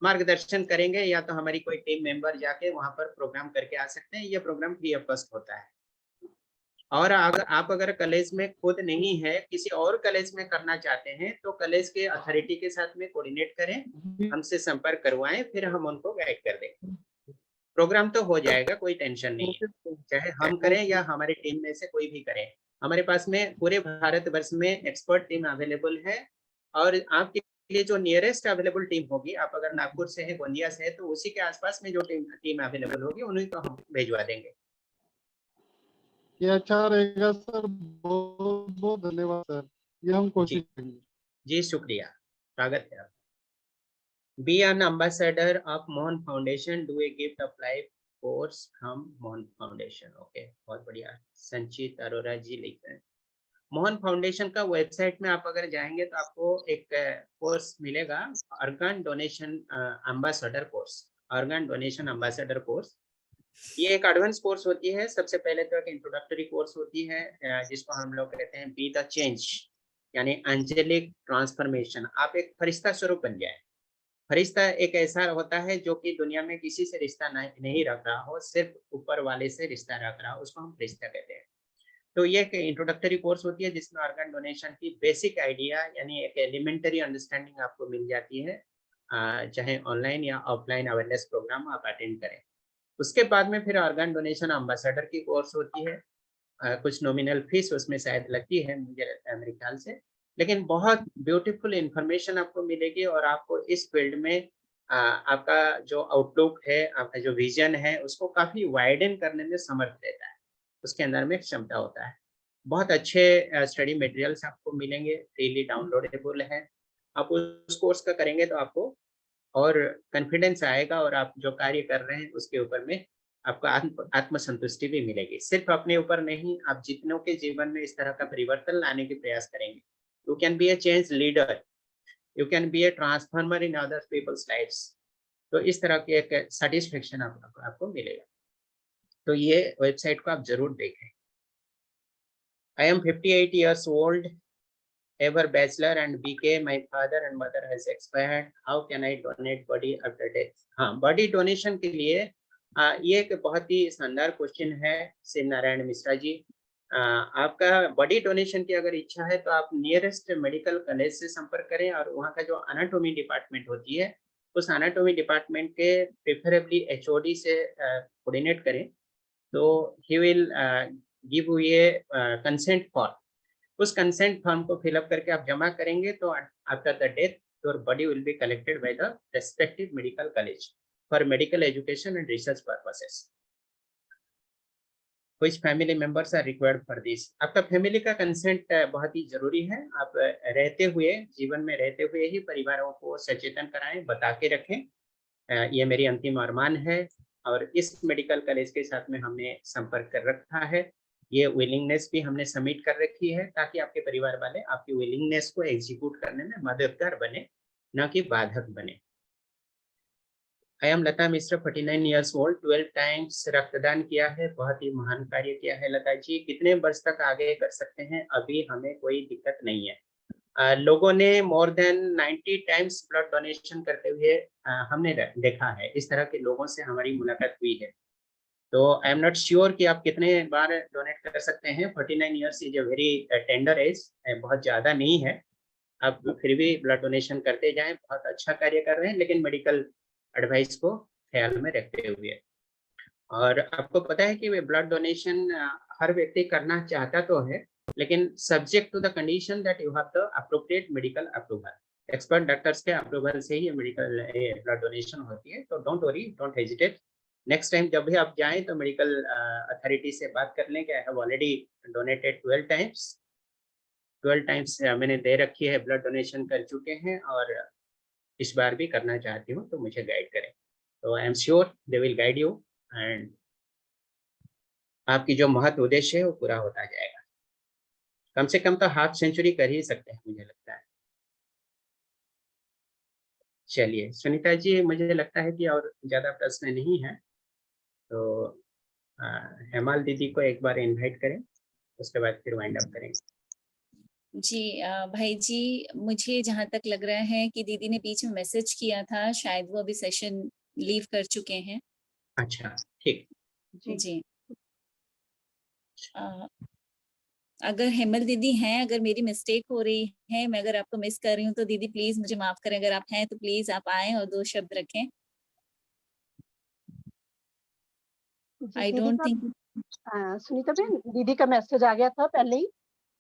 मार्गदर्शन करेंगे, या तो हमारी कोई टीम मेंबर जाके वहां पर प्रोग्राम करके आ सकते हैं। ये प्रोग्राम फ्री ऑफ कॉस्ट होता है। और अगर आप कॉलेज में खुद नहीं है, किसी और कॉलेज में करना चाहते हैं तो कॉलेज के अथॉरिटी के साथ में कोऑर्डिनेट करें, हमसे संपर्क करवाएं, फिर हम उनको गाइड कर देंगे। प्रोग्राम तो हो जाएगा, कोई टेंशन नहीं है, चाहे हम करें या हमारी टीम में से कोई भी करे। हमारे पास में पूरे भारतवर्ष में एक्सपर्ट टीम अवेलेबल है, और आपके लिए जो नियरेस्ट अवेलेबल टीम होगी, आप अगर नागपुर से है, गोंदिया से है, तो उसी के आसपास में जो टीम अवेलेबल होगी उन्हीं को हम भिजवा देंगे। ये अच्छा रहेगा सर, बहुत बहुत धन्यवाद सर, ये हम जी कोशिश करेंगे। जी, शुक्रिया, स्वागत है। Be an ambassador of Mohan Foundation. Do a gift of life course from Mohan Foundation. Okay, बहुत बढ़िया। संचित अरोरा जी लिख रहे हैं। मोहन फाउंडेशन का वेबसाइट में आप अगर जाएंगे तो आपको एक कोर्स मिलेगा, organ donation ambassador course. Organ donation ambassador course ये एक एडवांस कोर्स होती है। सबसे पहले तो एक इंट्रोडक्टरी कोर्स होती है, जिसको हम लोग कहते हैं बी द चेंज, यानी एंजेलिक ट्रांसफॉर्मेशन। आप एक फरिश्ता स्वरूप बन जाए। फरिश्ता एक ऐसा होता है जो कि दुनिया में किसी से रिश्ता नहीं रख रहा हो, सिर्फ ऊपर वाले से रिश्ता रख रहा हो, उसको हम फरिश्ता कहते हैं। तो ये एक इंट्रोडक्टरी कोर्स होती है जिसमें ऑर्गन डोनेशन की बेसिक आइडिया यानी एक एलिमेंटरी अंडरस्टैंडिंग आपको मिल जाती है, चाहे ऑनलाइन या ऑफलाइन अवेयरनेस प्रोग्राम आप अटेंड करें। उसके बाद में फिर ऑर्गन डोनेशन एम्बेसडर की कोर्स होती है। कुछ नॉमिनल फीस उसमें शायद लगती है मुझे मेरे ख्याल से, लेकिन बहुत ब्यूटीफुल इंफॉर्मेशन आपको मिलेगी, और आपको इस फील्ड में आपका जो आउटलुक है, आपका जो विजन है, उसको काफी वाइडन करने में समर्थ रहता है। उसके अंदर में क्षमता होता है। बहुत अच्छे स्टडी मटेरियल्स आपको मिलेंगे, फ्रीली डाउनलोडेबल है। आप उस कोर्स का करेंगे तो आपको और कॉन्फिडेंस आएगा, और आप जो कार्य कर रहे हैं उसके ऊपर में आपको आत्मसंतुष्टि भी मिलेगी। सिर्फ अपने ऊपर नहीं, आप जितनों के जीवन में इस तरह का परिवर्तन लाने के प्रयास करेंगे। You can be a change leader, you can be a transformer in other people's lives. तो इस तरह की एक सेटिस्फेक्शन आपको मिलेगा। तो ये वेबसाइट को आप जरूर देखें। I am 58 years old, ever bachelor and BK. My father and mother has expired. How can I donate body after death? हाँ, बॉडी डोनेशन के लिए ये एक बहुत ही शानदार क्वेश्चन है शिव नारायण मिश्रा जी। आपका बॉडी डोनेशन की अगर इच्छा है तो आप नियरेस्ट मेडिकल कॉलेज से संपर्क करें, और वहाँ का जो एनाटॉमी डिपार्टमेंट होती है उस एनाटॉमी डिपार्टमेंट के प्रेफरेबली एचओडी से कोऑर्डिनेट करें, तो he will give U A consent form. उस कंसेंट फॉर्म को फिलअप करके आप जमा करेंगे, तो after the death your body will be collected by the respective medical college for medical education and research purposes. Which family members are required for this? आपका family का consent बहुत ही जरूरी है। आप रहते हुए, जीवन में रहते हुए ही परिवारों को सचेतन कराएं, बता के रखें ये मेरी अंतिम अरमान है और इस मेडिकल कॉलेज के साथ में हमने संपर्क कर रखा है, ये विलिंगनेस भी हमने सबमिट कर रखी है, ताकि आपके परिवार वाले आपकी विलिंगनेस को एग्जीक्यूट करने में मददगार बने, न कि बाधक बने। I am Lata Mishra, 49 years old, 12 times रक्तदान किया है, बहुत ही महान कार्य किया है लता जी। कितने वर्ष तक आगे कर सकते हैं? अभी हमें कोई दिक्कत नहीं है। लोगों ने more than 90 times blood donation करते हुए हमने देखा है। इस तरह के लोगों से हमारी मुलाकात हुई है, तो आई एम नॉट श्योर कि आप कितने बार डोनेट कर सकते हैं। 49 years is a very tender as, बहुत ज़्यादा नहीं है। आप फिर भी ब्लड डोनेशन करते जाएं, बहुत अच्छा कार्य कर रहे हैं, लेकिन मेडिकल एडवाइस को ख्याल में रखते हुए। और आपको पता है कि वे ब्लड डोनेशन हर व्यक्ति करना चाहता तो है, लेकिन subject to the condition that you have the appropriate medical approval. Expert doctors के अप्रूवल से ही मेडिकल ब्लड डोनेशन होती है। तो don't worry, don't hesitate. Next time जब भी आप जाएं तो मेडिकल अथॉरिटी से बात कर लें कि आई have already donated 12 times. 12 times मैंने दे रखी है, ब्लड डोनेशन कर चुके हैं और इस बार भी करना चाहती हूँ, तो मुझे गाइड करें। तो I am sure they will guide you and आपकी जो महत उद्देश्य है वो पूरा होता जाएगा। कम से कम तो हाफ सेंचुरी कर ही सकते हैं, मुझे लगता है। चलिए सुनीता जी, मुझे लगता है कि और ज्यादा प्रश्न नहीं है, तो हेमाल दीदी को एक बार इनवाइट करें, उसके बाद फिर वाइंड अप करेंगे। जी भाई जी, मुझे जहाँ तक लग रहा है कि दीदी ने बीच में मैसेज किया था, शायद वो अभी सेशन लीव कर चुके हैं। अच्छा, ठीक जी। अगर हेमल दीदी हैं, अगर मेरी मिस्टेक हो रही है, मैं अगर आपको मिस कर रही हूँ, तो दीदी प्लीज मुझे माफ करें। अगर आप हैं तो प्लीज आप आएं और 2 शब्द रखें। आई डोंट थिंक सुनीता बहन, दीदी का मैसेज आ गया था पहले ही,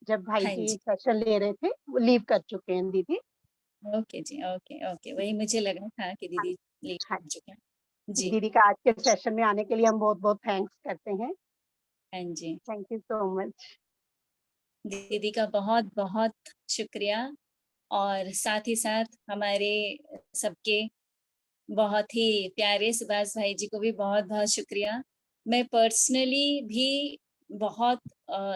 जब भाई हाँ जी जी। सेशन ले रहे थे, वो लीव कर चुके हैं दीदी। ओके जी, ओके, वही मुझे लगा था कि दीदी लीव हाँ, कर चुके हैं। जी। दीदी का आज के सेशन में आने के लिए हम बहुत बहुत थैंक्स करते हैं। हाँ जी, थैंक यू सो मच। दीदी का बहुत बहुत शुक्रिया, और साथ ही साथ हमारे सबके बहुत ही प्यारे सुभाष भाई जी को भी बहुत बहुत शुक्रिया। मैं पर्सनली भी बहुत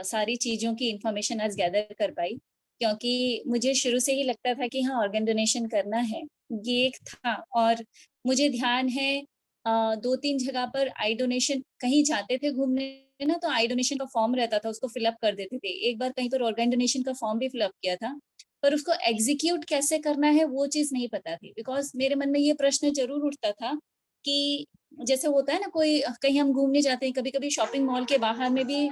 सारी चीज़ों की इंफॉर्मेशन आज गैदर कर पाई, क्योंकि मुझे शुरू से ही लगता था कि हाँ, ऑर्गन डोनेशन करना है, ये एक था। और मुझे ध्यान है 2-3 जगह पर आई डोनेशन, कहीं जाते थे घूमने ना, तो आई डोनेशन का फॉर्म रहता था, उसको फिलअप कर देते थे। एक बार कहीं पर ऑर्गन डोनेशन का फॉर्म भी फिलअप किया था, पर उसको एग्जीक्यूट कैसे करना है वो चीज़ नहीं पता थी। बिकॉज़ मेरे मन में ये प्रश्न ज़रूर उठता था कि जैसे होता है ना, कोई कहीं हम घूमने जाते हैं, कभी-कभी शॉपिंग मॉल के बाहर में भी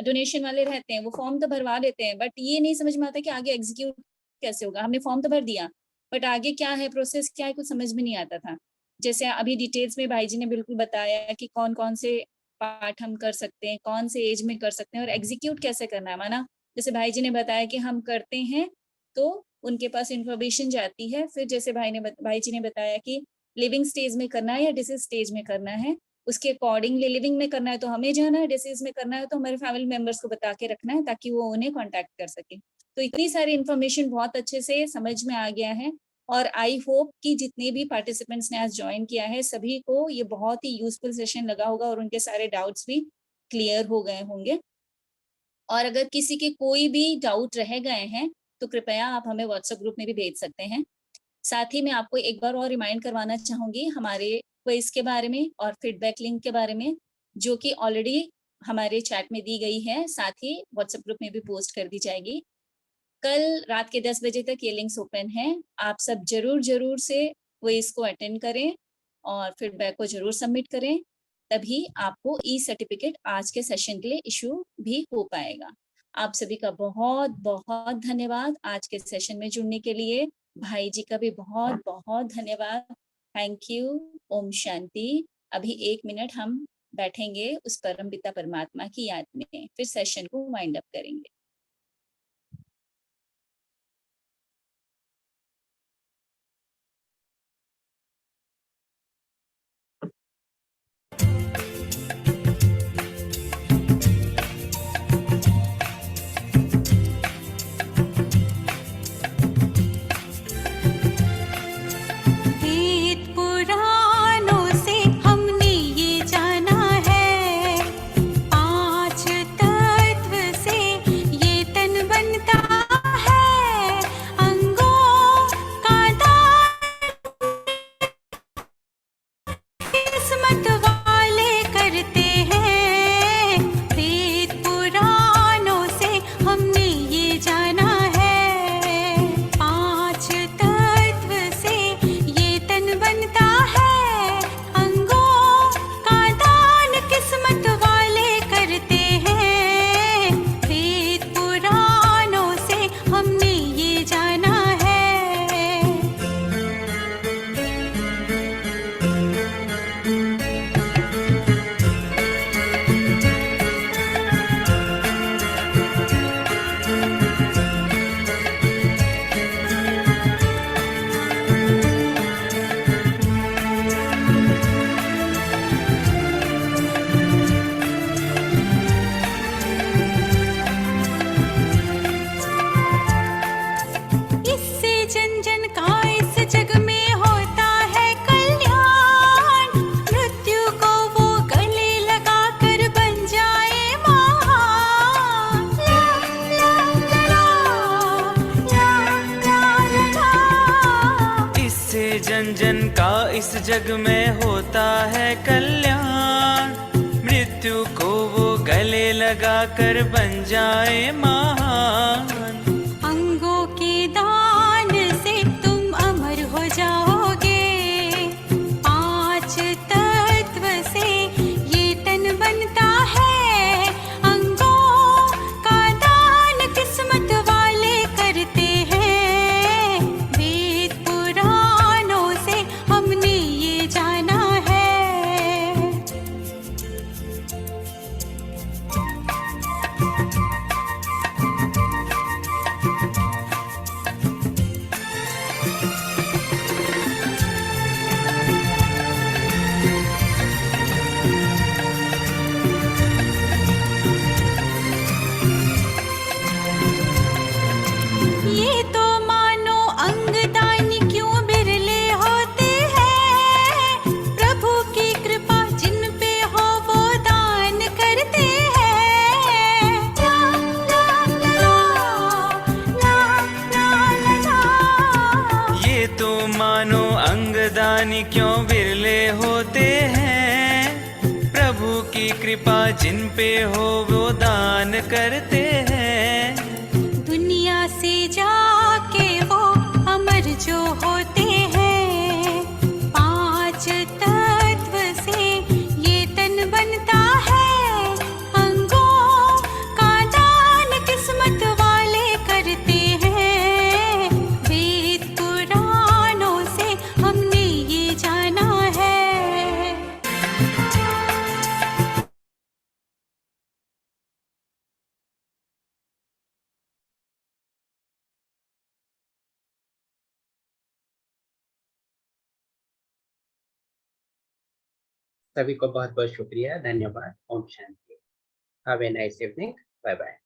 डोनेशन वाले रहते हैं, वो फॉर्म तो भरवा लेते हैं, बट ये नहीं समझ में आता कि आगे एग्जीक्यूट कैसे होगा। हमने फॉर्म तो भर दिया, बट आगे क्या है, प्रोसेस क्या है, कुछ समझ में नहीं आता था। जैसे अभी डिटेल्स में भाई जी ने बिल्कुल बताया कि कौन-कौन से पार्ट हम कर सकते हैं, कौन से एज में कर सकते हैं और एग्जीक्यूट कैसे करना है। माना जैसे भाई जी ने बताया कि हम करते हैं, तो उनके पास इन्फॉर्मेशन जाती है। फिर जैसे भाई जी ने बताया कि लिविंग स्टेज में करना है या डिसीज स्टेज में करना है, उसके अकॉर्डिंगली लिविंग में करना है तो हमें जाना है, डिसीज में करना है तो हमारे फैमिली मेंबर्स को बता के रखना है, ताकि वो उन्हें कॉन्टैक्ट कर सके। तो इतनी सारी इन्फॉर्मेशन बहुत अच्छे से समझ में आ गया है, और आई होप कि जितने भी पार्टिसिपेंट्स ने आज ज्वाइन किया है, सभी को ये बहुत ही यूजफुल सेशन लगा होगा और उनके सारे डाउट्स भी क्लियर हो गए होंगे। और अगर किसी के कोई भी डाउट रह गए हैं, तो कृपया आप हमें व्हाट्सएप ग्रुप में भी भेज सकते हैं। साथ ही मैं आपको एक बार और रिमाइंड करवाना चाहूँगी हमारे क्विज़ के बारे में और फीडबैक लिंक के बारे में, जो कि ऑलरेडी हमारे चैट में दी गई है, साथ ही व्हाट्सएप ग्रुप में भी पोस्ट कर दी जाएगी। कल रात के 10 बजे तक ये लिंक्स ओपन हैं। आप सब ज़रूर से क्विज़ को अटेंड करें और फीडबैक को ज़रूर सबमिट करें, तभी आपको ई-सर्टिफिकेट आज के सेशन के लिए इश्यू भी हो पाएगा। आप सभी का बहुत-बहुत धन्यवाद आज के सेशन में जुड़ने के लिए। भाई जी का भी बहुत बहुत धन्यवाद। Thank you. ओम शांति। अभी 1 मिनट हम बैठेंगे उस परमपिता परमात्मा की याद में, फिर सेशन को वाइंड अप करेंगे। वेद पुराणों से हमने ये जाना है, 5 तत्व से ये तन बनता है, अंगों का दान किस्मत वाले करते हैं। वेद पुराणों से हमने ये जाना है, 5 तत्व से ये तन बनता है, अंगों का दान किस्मत वाले करते हैं। वेद पुराणों से हमने ये जाना है। इससे जन जन का इस जग में होता है कल्याण, मृत्यु को वो गले लगा कर बन जाए महान। ला ला ला ला ला ला। इससे जन जन का इस जग में होता है कल्याण, मृत्यु को वो गले लगा कर बन जाए महान। अंगों के दान से तुम अमर हो जाओगे, 5 तत्व से ये तन बनता है, अंगों का दान किस्मत वाले करते हैं। वेद पुराणों से हमने ये जाना है। ये तो मानो अंगदान क्यों बिरले होते हैं, प्रभु की कृपा जिन पे हो वो दान करते हैं। ला ला ला ला ला ला। ये तो मानो अंगदानी क्यों बिरले होते हैं, प्रभु की कृपा जिन पे हो वो दान करते हैं। दुनिया से जाके वो अमर जो होते हैं, 5 तत्व से ये तन बनता है, अंगों का दान किस्मत वाले करते हैं। वेद पुराणों से हमने ये जाना है। सभी को बहुत बहुत शुक्रिया, धन्यवाद। ओम शांति। Have a nice evening. Bye bye.